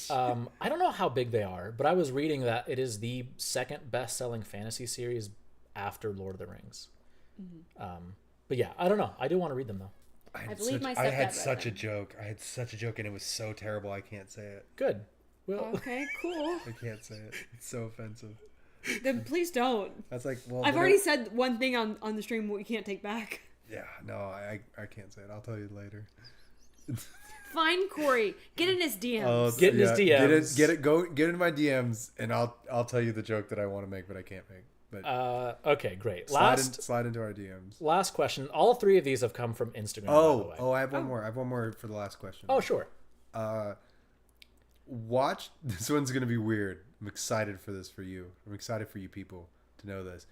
[SPEAKER 2] I don't know how big they are, but I was reading that it is the second best-selling fantasy series after Lord of the Rings. But yeah, I don't know. I do want to read them though.
[SPEAKER 1] I believe my
[SPEAKER 3] I
[SPEAKER 1] stepdad
[SPEAKER 3] had
[SPEAKER 1] read
[SPEAKER 3] such a
[SPEAKER 1] them.
[SPEAKER 3] joke. I had such a joke, and it was so terrible. I can't say it.
[SPEAKER 2] Good. Well,
[SPEAKER 1] Okay, cool.
[SPEAKER 3] I can't say it. It's so offensive.
[SPEAKER 1] Then please don't.
[SPEAKER 3] That's like well.
[SPEAKER 1] I've
[SPEAKER 3] then
[SPEAKER 1] already
[SPEAKER 3] it-
[SPEAKER 1] said one thing on the stream we can't take back.
[SPEAKER 3] Yeah. No. I can't say it. I'll tell you later.
[SPEAKER 1] Fine, Corey. Get in his DMs.
[SPEAKER 3] Oh,
[SPEAKER 2] Get in his DMs.
[SPEAKER 3] Get in my DMs, and I'll tell you the joke that I want to make, but I can't make. But
[SPEAKER 2] okay, great.
[SPEAKER 3] slide into our DMs.
[SPEAKER 2] Last question. All 3 of these have come from Instagram. by the way.
[SPEAKER 3] I have one more. I have one more for the last question.
[SPEAKER 2] Oh, sure.
[SPEAKER 3] Watch. This one's gonna be weird. I'm excited for this for you. I'm excited for you people to know this.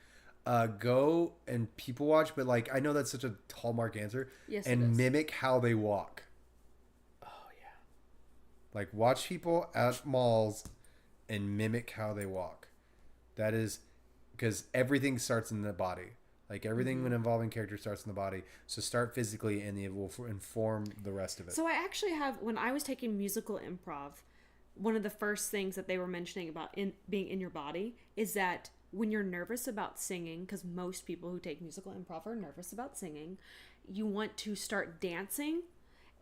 [SPEAKER 3] Go and people watch, but like I know that's such a hallmark answer.
[SPEAKER 1] Yes, it
[SPEAKER 3] and
[SPEAKER 1] is.
[SPEAKER 3] mimic how they walk.
[SPEAKER 2] Oh yeah.
[SPEAKER 3] Like watch people at malls and mimic how they walk. That is because everything starts in the body. Like everything when involving character starts in the body. So start physically and it will inform the rest of it.
[SPEAKER 1] So I actually have, when I was taking musical improv, one of the first things that they were mentioning about being in your body is that when you're nervous about singing, because most people who take musical improv are nervous about singing, you want to start dancing,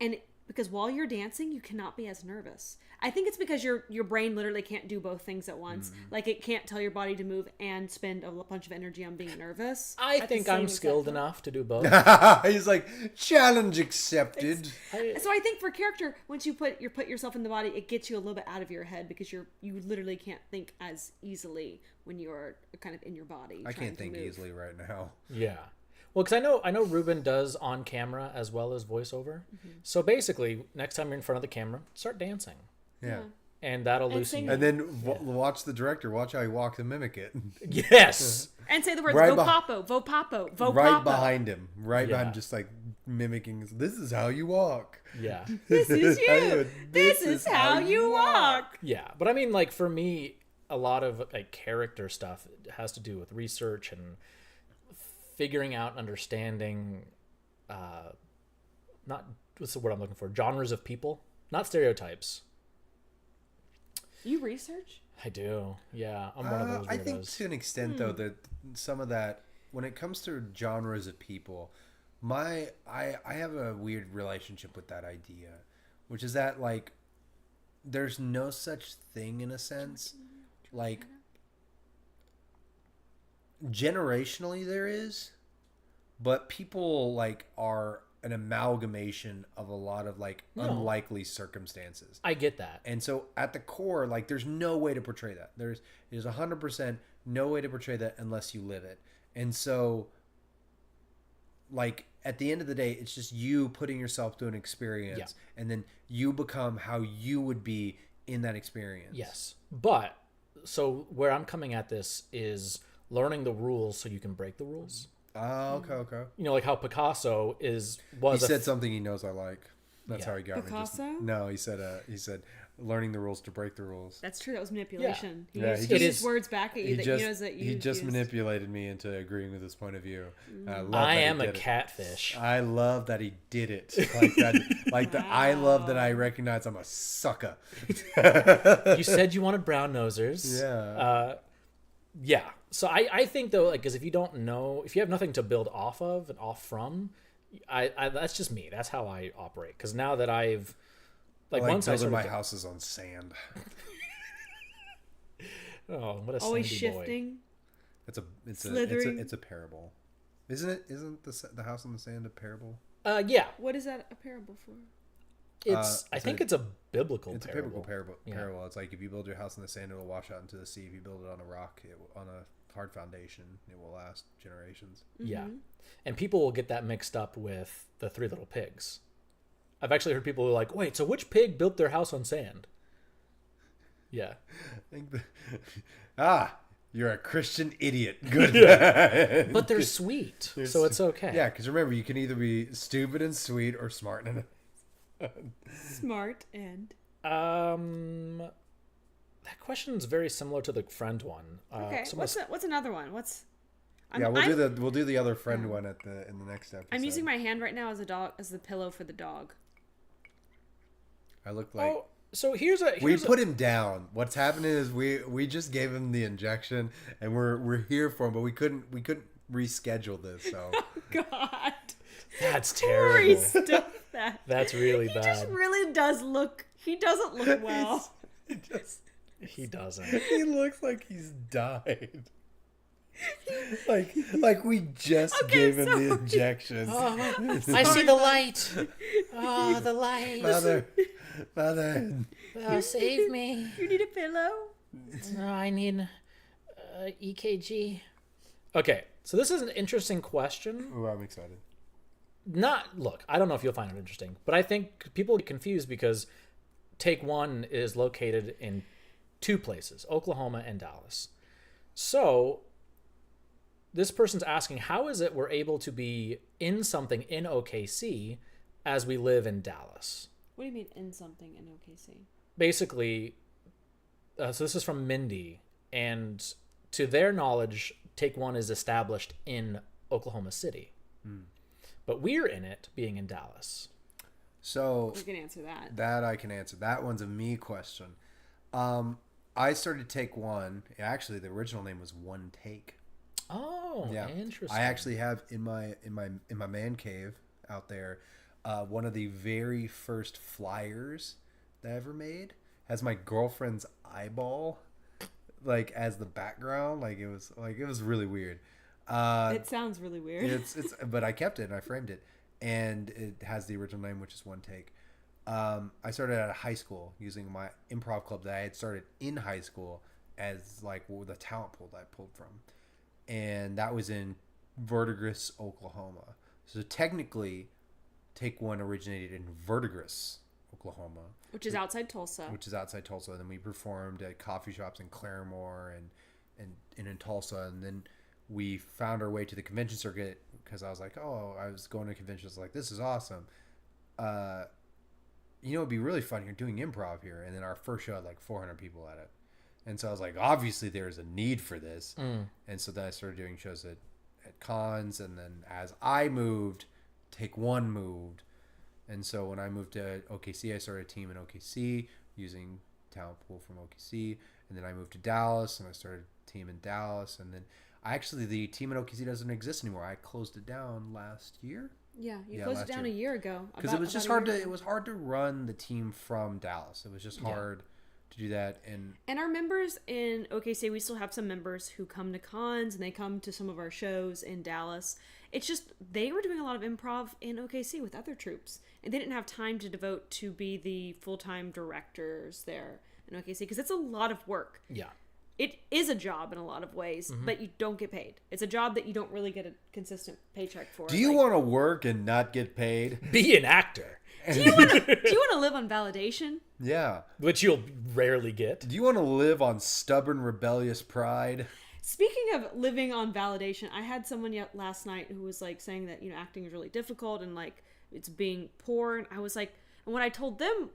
[SPEAKER 1] and because while you're dancing, you cannot be as nervous. I think it's because your brain literally can't do both things at once. Like it can't tell your body to move and spend a bunch of energy on being nervous.
[SPEAKER 2] I
[SPEAKER 1] at the
[SPEAKER 2] think
[SPEAKER 1] same
[SPEAKER 2] I'm
[SPEAKER 1] exact
[SPEAKER 2] skilled
[SPEAKER 1] time.
[SPEAKER 2] enough to do both.
[SPEAKER 3] He's like, challenge accepted.
[SPEAKER 1] So I think for character, once you put yourself in the body, it gets you a little bit out of your head because you literally can't think as easily when you're kind of in your body.
[SPEAKER 3] I
[SPEAKER 1] trying
[SPEAKER 3] can't
[SPEAKER 1] to
[SPEAKER 3] think
[SPEAKER 1] move.
[SPEAKER 3] easily right now.
[SPEAKER 2] Yeah. Well, because I know Ruben does on camera as well as voiceover. So basically, next time you're in front of the camera, start dancing,
[SPEAKER 3] Yeah.
[SPEAKER 2] and that'll
[SPEAKER 1] And
[SPEAKER 2] loosen
[SPEAKER 1] sing.
[SPEAKER 2] you.
[SPEAKER 3] And then watch the director. Watch how he walks and mimic it.
[SPEAKER 2] Yes.
[SPEAKER 1] And say the words
[SPEAKER 3] Right
[SPEAKER 1] "vopapo, vopapo, vopapo."
[SPEAKER 3] Right behind him. Right
[SPEAKER 2] Yeah.
[SPEAKER 3] behind, just like mimicking. This is how you walk.
[SPEAKER 2] Yeah.
[SPEAKER 1] This is
[SPEAKER 3] How
[SPEAKER 1] you.
[SPEAKER 3] you-
[SPEAKER 1] This is how you walk.
[SPEAKER 2] Yeah. But I mean, like for me, a lot of like character stuff has to do with research and figuring out and understanding. Not what's the word I'm looking for? Genres of people, not stereotypes.
[SPEAKER 1] You research?
[SPEAKER 2] I do. Yeah, I'm one of those weirdos.
[SPEAKER 3] I think to an extent, though, that some of that when it comes to genres of people, I have a weird relationship with that idea, which is that like there's no such thing in a sense. Like generationally there is, but people like are an amalgamation of a lot of like
[SPEAKER 2] No.
[SPEAKER 3] unlikely circumstances.
[SPEAKER 2] I get that.
[SPEAKER 3] And so at the core, like there's no way to portray that. There's 100% no way to portray that unless you live it. And so like at the end of the day, it's just you putting yourself through an experience and then you become how you would be in that experience.
[SPEAKER 2] Yes. But so where I'm coming at this is learning the rules so you can break the rules.
[SPEAKER 3] Oh, okay.
[SPEAKER 2] You know, like how Picasso
[SPEAKER 3] He
[SPEAKER 2] was
[SPEAKER 3] said something he knows I like. That's
[SPEAKER 2] Yeah.
[SPEAKER 3] how he got
[SPEAKER 1] Picasso?
[SPEAKER 3] me. No, he said learning the rules to break the rules.
[SPEAKER 1] That's true. That was manipulation.
[SPEAKER 3] Yeah,
[SPEAKER 1] He
[SPEAKER 3] he
[SPEAKER 1] used,
[SPEAKER 2] just-
[SPEAKER 1] he used words back at you that he knows that you
[SPEAKER 3] he just
[SPEAKER 1] used.
[SPEAKER 3] manipulated me into agreeing with his point of view. I love
[SPEAKER 2] I
[SPEAKER 3] that he
[SPEAKER 2] am a
[SPEAKER 3] did it.
[SPEAKER 2] catfish.
[SPEAKER 3] I love that he did it like that. Like I love that I recognize I'm a sucker.
[SPEAKER 2] You said you wanted brown nosers.
[SPEAKER 3] Yeah.
[SPEAKER 2] Yeah. So I think though, like, because if you don't know, if you have nothing to build off of and off from, I that's just me. That's how I operate. Because now that I've like
[SPEAKER 3] Like
[SPEAKER 2] once I
[SPEAKER 3] building
[SPEAKER 2] sort
[SPEAKER 3] my
[SPEAKER 2] of
[SPEAKER 3] houses on sand.
[SPEAKER 2] oh, what a
[SPEAKER 1] Always
[SPEAKER 2] sandy boy.
[SPEAKER 1] shifting.
[SPEAKER 3] It's
[SPEAKER 1] Slithering.
[SPEAKER 3] a parable, isn't it? Isn't the house on the sand a parable?
[SPEAKER 2] Yeah,
[SPEAKER 1] What is that a parable for?
[SPEAKER 2] I think it's a biblical.
[SPEAKER 3] It's
[SPEAKER 2] parable.
[SPEAKER 3] a biblical parable.
[SPEAKER 2] Yeah.
[SPEAKER 3] Parable. It's like if you build your house on the sand, it will wash out into the sea. If you build it on a rock, on a hard foundation, it will last generations.
[SPEAKER 2] Yeah,
[SPEAKER 1] Mm-hmm.
[SPEAKER 2] and people will get that mixed up with the Three Little Pigs. I've actually heard people who are like, "Wait, so which pig built their house on sand?" Yeah,
[SPEAKER 3] I think you're a Christian idiot. Good.
[SPEAKER 2] but they're sweet, so it's okay.
[SPEAKER 3] Yeah, because remember, you can either be stupid and sweet or smart and.
[SPEAKER 1] Smart and
[SPEAKER 2] that question is very similar to the friend one.
[SPEAKER 1] okay.
[SPEAKER 2] so
[SPEAKER 1] What's another one?
[SPEAKER 3] Yeah, we'll do the other friend one in the next episode.
[SPEAKER 1] I'm using my hand right now as the pillow for the dog.
[SPEAKER 3] I look like
[SPEAKER 2] Oh, so here's a
[SPEAKER 3] we put him down. What's happening is we just gave him the injection and we're here for him, but we couldn't reschedule this. So
[SPEAKER 1] God,
[SPEAKER 2] that's
[SPEAKER 1] Corey,
[SPEAKER 2] terrible.
[SPEAKER 1] stop that.
[SPEAKER 2] That's really
[SPEAKER 1] He
[SPEAKER 2] bad.
[SPEAKER 1] just really does look. He doesn't look well.
[SPEAKER 2] He doesn't.
[SPEAKER 3] he looks like he's died. like we just
[SPEAKER 1] Okay,
[SPEAKER 3] gave him the
[SPEAKER 1] sorry.
[SPEAKER 3] injection.
[SPEAKER 2] I see the light. Oh, the light.
[SPEAKER 3] Mother.
[SPEAKER 2] Oh, save me.
[SPEAKER 1] You need a pillow.
[SPEAKER 2] No, I need EKG. Okay, so this is an interesting question.
[SPEAKER 3] Oh, I'm excited.
[SPEAKER 2] Look, I don't know if you'll find it interesting, but I think people get confused because Take One is located in two places, Oklahoma and Dallas. So this person's asking, how is it we're able to be in something in OKC as we live in Dallas?
[SPEAKER 1] What do you mean in something in OKC?
[SPEAKER 2] Basically, so this is from Mindy, and to their knowledge, Take One is established in Oklahoma City. But we're in it being in Dallas.
[SPEAKER 3] So
[SPEAKER 1] You can answer that.
[SPEAKER 3] that I can answer. That one's a me question. I started Take One. Actually, the original name was One Take.
[SPEAKER 2] Oh,
[SPEAKER 3] Yeah,
[SPEAKER 2] interesting.
[SPEAKER 3] I actually have in my man cave out there one of the very first flyers that I ever made has my girlfriend's eyeball like as the background. Like it was really weird.
[SPEAKER 1] It sounds really weird.
[SPEAKER 3] It's but I kept it and I framed it, and it has the original name, which is One Take. I started out of high school using my improv club that I had started in high school as like the talent pool that I pulled from, and that was in Verdigris, Oklahoma. So technically, Take One originated in Verdigris, Oklahoma,
[SPEAKER 1] Which is outside Tulsa.
[SPEAKER 3] which is outside Tulsa. And then we performed at coffee shops in Claremore and in Tulsa, and then we found our way to the convention circuit because I was like, oh, I was going to conventions like this is awesome. It'd be really fun. You're doing improv here, and then our first show had like 400 people at it, and so I was like, obviously there's a need for this, and so then I started doing shows at cons, and then as I moved, Take One moved, and so when I moved to OKC, I started a team in OKC using talent pool from OKC, and then I moved to Dallas, and I started a team in Dallas, and then Actually, the team at OKC doesn't exist anymore. I closed it down last year
[SPEAKER 1] Yeah, you
[SPEAKER 3] Yeah,
[SPEAKER 1] closed
[SPEAKER 3] last
[SPEAKER 1] it down
[SPEAKER 3] year.
[SPEAKER 1] a year ago.
[SPEAKER 3] because it was
[SPEAKER 1] About
[SPEAKER 3] just
[SPEAKER 1] a
[SPEAKER 3] hard
[SPEAKER 1] year
[SPEAKER 3] to
[SPEAKER 1] ago.
[SPEAKER 3] it was hard to run the team from Dallas. It was just hard to do that. And
[SPEAKER 1] And our members in OKC, we still have some members who come to cons and they come to some of our shows in Dallas. It's just they were doing a lot of improv in OKC with other troops, and they didn't have time to devote to be the full-time directors there in OKC because it's a lot of work.
[SPEAKER 2] Yeah.
[SPEAKER 1] It is a job in a lot of ways, but you don't get paid. It's a job that you don't really get a consistent paycheck for.
[SPEAKER 3] do you
[SPEAKER 1] Like,
[SPEAKER 3] want to work and not get paid?
[SPEAKER 2] Be an actor,
[SPEAKER 1] do you want to live on validation?
[SPEAKER 3] Yeah.
[SPEAKER 2] which you'll rarely get.
[SPEAKER 3] Do you want to live on stubborn, rebellious pride?
[SPEAKER 1] Speaking of living on validation, I had someone last night who was like saying that, you know, acting is really difficult and like it's being poor. And I was like, and what I told them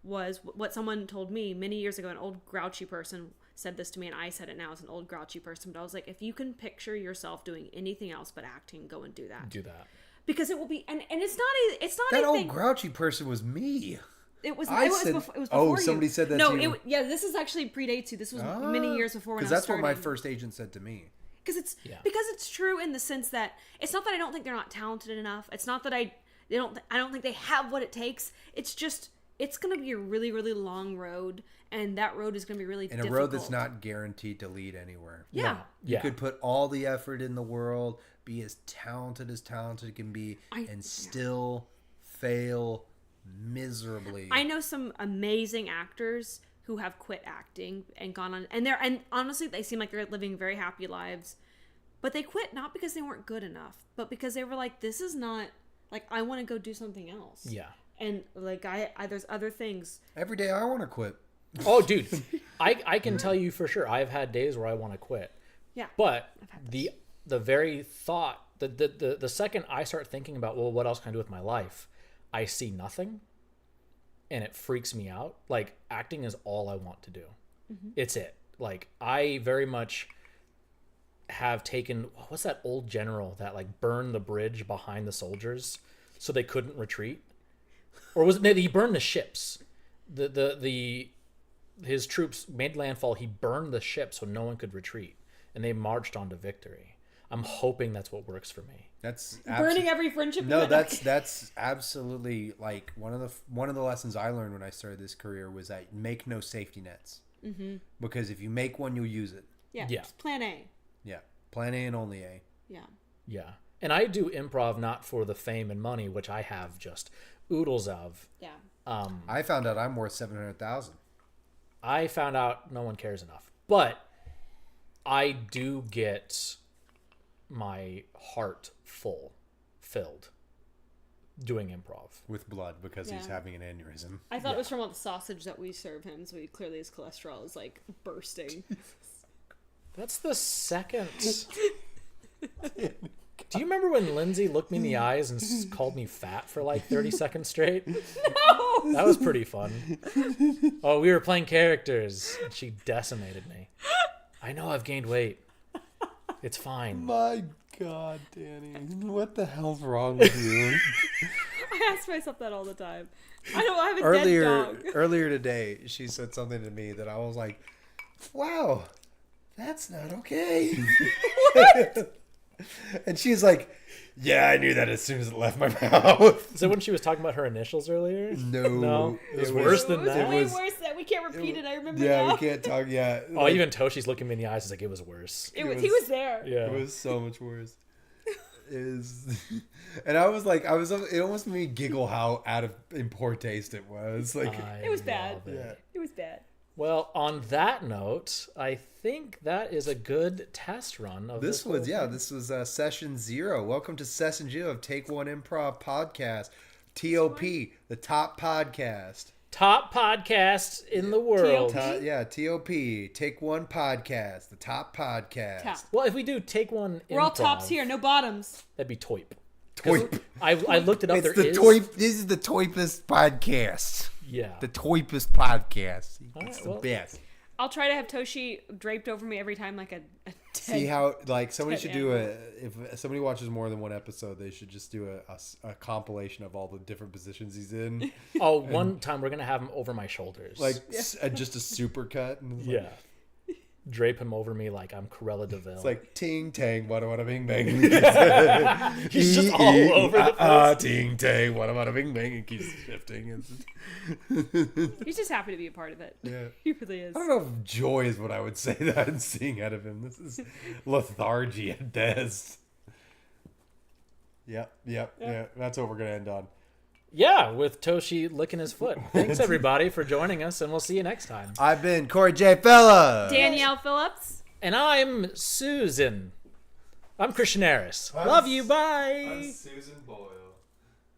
[SPEAKER 1] was what someone told me many years ago. An old grouchy person said this to me, and I said it now as an old grouchy person. But I was like, if you can picture yourself doing anything else but acting, go and do that.
[SPEAKER 2] Do that.
[SPEAKER 1] Because it will be, and it's not
[SPEAKER 3] That
[SPEAKER 1] anything.
[SPEAKER 3] old grouchy person was me.
[SPEAKER 1] It was.
[SPEAKER 3] I
[SPEAKER 1] It was,
[SPEAKER 3] said-
[SPEAKER 1] before, it was
[SPEAKER 3] oh,
[SPEAKER 1] before you.
[SPEAKER 3] somebody said that
[SPEAKER 1] No,
[SPEAKER 3] to you.
[SPEAKER 1] yeah. This is actually predates you. This was many years before when I
[SPEAKER 3] Because
[SPEAKER 1] was
[SPEAKER 3] that's what
[SPEAKER 1] starting.
[SPEAKER 3] my first agent said to me.
[SPEAKER 1] Because it's
[SPEAKER 2] Yeah.
[SPEAKER 1] because it's true in the sense that it's not that I don't think they're not talented enough. It's not that I don't think they have what it takes. It's just it's going to be a really, really long road, and that road is going to be really
[SPEAKER 3] And
[SPEAKER 1] difficult.
[SPEAKER 3] a road that's not guaranteed to lead anywhere.
[SPEAKER 1] Yeah.
[SPEAKER 2] Yeah.
[SPEAKER 3] You could put all the effort in the world, be as talented can be,
[SPEAKER 1] I-
[SPEAKER 3] and still fail miserably.
[SPEAKER 1] I know some amazing actors who have quit acting and gone on, and honestly, they seem like they're living very happy lives, but they quit not because they weren't good enough, but because they were like, this is not like I want to go do something else.
[SPEAKER 2] Yeah.
[SPEAKER 1] And like I there's other things.
[SPEAKER 3] Every day I want to quit.
[SPEAKER 2] Oh, dude, I can tell you for sure. I've had days where I want to quit,
[SPEAKER 1] Yeah.
[SPEAKER 2] but the very thought, the second I start thinking about, well, what else can I do with my life, I see nothing, and it freaks me out. Like acting is all I want to do. It's it. Like I very much have taken what's that old general that like burned the bridge behind the soldiers so they couldn't retreat, or was it no, he burned the ships? His troops made landfall. He burned the ship so no one could retreat, and they marched on to victory. I'm hoping that's what works for me.
[SPEAKER 3] That's
[SPEAKER 1] Burning every friendship.
[SPEAKER 3] No,
[SPEAKER 1] you had.
[SPEAKER 3] that's absolutely like one of the lessons I learned when I started this career was that make no safety nets. Mm-hmm. Because if you make one, you'll use it.
[SPEAKER 1] Yeah.
[SPEAKER 2] Yeah.
[SPEAKER 1] Just plan A.
[SPEAKER 3] Yeah, plan A and only A.
[SPEAKER 1] Yeah.
[SPEAKER 2] Yeah, and I do improv not for the fame and money, which I have just oodles of.
[SPEAKER 1] Yeah.
[SPEAKER 3] I found out I'm worth 700,000.
[SPEAKER 2] I found out no one cares enough, but I do get my heart filled doing improv.
[SPEAKER 3] With blood because he's
[SPEAKER 1] Yeah.
[SPEAKER 3] having an aneurysm.
[SPEAKER 1] I thought it was from all the sausage that we serve him, so clearly his cholesterol is like bursting.
[SPEAKER 2] That's the second. Do you remember when Lindsay looked me in the eyes and called me fat for like 30 seconds straight?
[SPEAKER 1] No.
[SPEAKER 2] That was pretty fun. Oh, we were playing characters, and she decimated me. I know I've gained weight. It's fine.
[SPEAKER 3] My God, Danny, what the hell's wrong with you?
[SPEAKER 1] I ask myself that all the time. I have a dead dog.
[SPEAKER 3] Earlier today, she said something to me that I was like, "Wow, that's not okay." And she's like, "Yeah, I knew that as soon as it left my mouth."
[SPEAKER 2] Is that when she was talking about her initials earlier?
[SPEAKER 3] No,
[SPEAKER 2] It was worse than
[SPEAKER 1] It was
[SPEAKER 2] that.
[SPEAKER 1] way
[SPEAKER 3] It was-
[SPEAKER 1] worse that we can't repeat it. I remember
[SPEAKER 3] Yeah,
[SPEAKER 1] now.
[SPEAKER 3] we can't talk. Yeah.
[SPEAKER 2] Oh,
[SPEAKER 3] like,
[SPEAKER 2] even Toshi's looking me in the eyes. It's like it was worse.
[SPEAKER 1] He was there.
[SPEAKER 2] Yeah.
[SPEAKER 3] It was so much worse. And I was like, it almost made me giggle how in poor taste it was. Like,
[SPEAKER 1] It was bad.
[SPEAKER 2] love it.
[SPEAKER 3] yeah.
[SPEAKER 1] It was bad.
[SPEAKER 2] Well, on that note, I think that is a good test run of
[SPEAKER 3] This
[SPEAKER 2] whole
[SPEAKER 3] was
[SPEAKER 2] thing.
[SPEAKER 3] this was session 0. Welcome to session 0 of Take One Improv Podcast. TOP, the top podcast.
[SPEAKER 2] Top podcast in the world.
[SPEAKER 1] TOP?
[SPEAKER 3] TOP, Take One Podcast, the top podcast.
[SPEAKER 1] Top.
[SPEAKER 2] Well, if we do take one,
[SPEAKER 1] We're all
[SPEAKER 2] improv,
[SPEAKER 1] tops here, no bottoms.
[SPEAKER 2] That'd be TOIP. 'Cause
[SPEAKER 3] Toip.
[SPEAKER 2] I looked it up.
[SPEAKER 3] It's
[SPEAKER 2] There
[SPEAKER 3] the
[SPEAKER 2] is-
[SPEAKER 3] Toip. This is the Toipest podcast.
[SPEAKER 2] Yeah.
[SPEAKER 3] The Toipest podcast. It's
[SPEAKER 2] right,
[SPEAKER 3] the
[SPEAKER 2] well-
[SPEAKER 3] best.
[SPEAKER 1] I'll try to have Toshi draped over me every time like a dead.
[SPEAKER 3] See how like somebody
[SPEAKER 1] Ted
[SPEAKER 3] should do if somebody watches more than one episode, they should just do a compilation of all the different positions he's in,
[SPEAKER 2] Oh, one time we're gonna have him over my shoulders.
[SPEAKER 3] like just a super cut. And it's like,
[SPEAKER 2] yeah. drape him over me like I'm Cruella de Vil.
[SPEAKER 3] It's like ting tang, wada wada bing bang.
[SPEAKER 2] He's just all over the place.
[SPEAKER 3] Ting tang, wada wada bing bang, and keeps shifting.
[SPEAKER 1] He's just happy to be a part of it.
[SPEAKER 3] Yeah.
[SPEAKER 1] He really is.
[SPEAKER 3] I don't know if joy is what I would say that I'm seeing out of him. This is lethargy at best. Yep. That's what we're gonna end on.
[SPEAKER 2] Yeah, with Toshi licking his foot. Thanks everybody for joining us, and we'll see you next time.
[SPEAKER 3] I've been Corey J. Fella.
[SPEAKER 1] Danielle Phillips.
[SPEAKER 2] And I'm Susan. I'm Christian Harris. Love you. Bye.
[SPEAKER 3] Susan Boyle.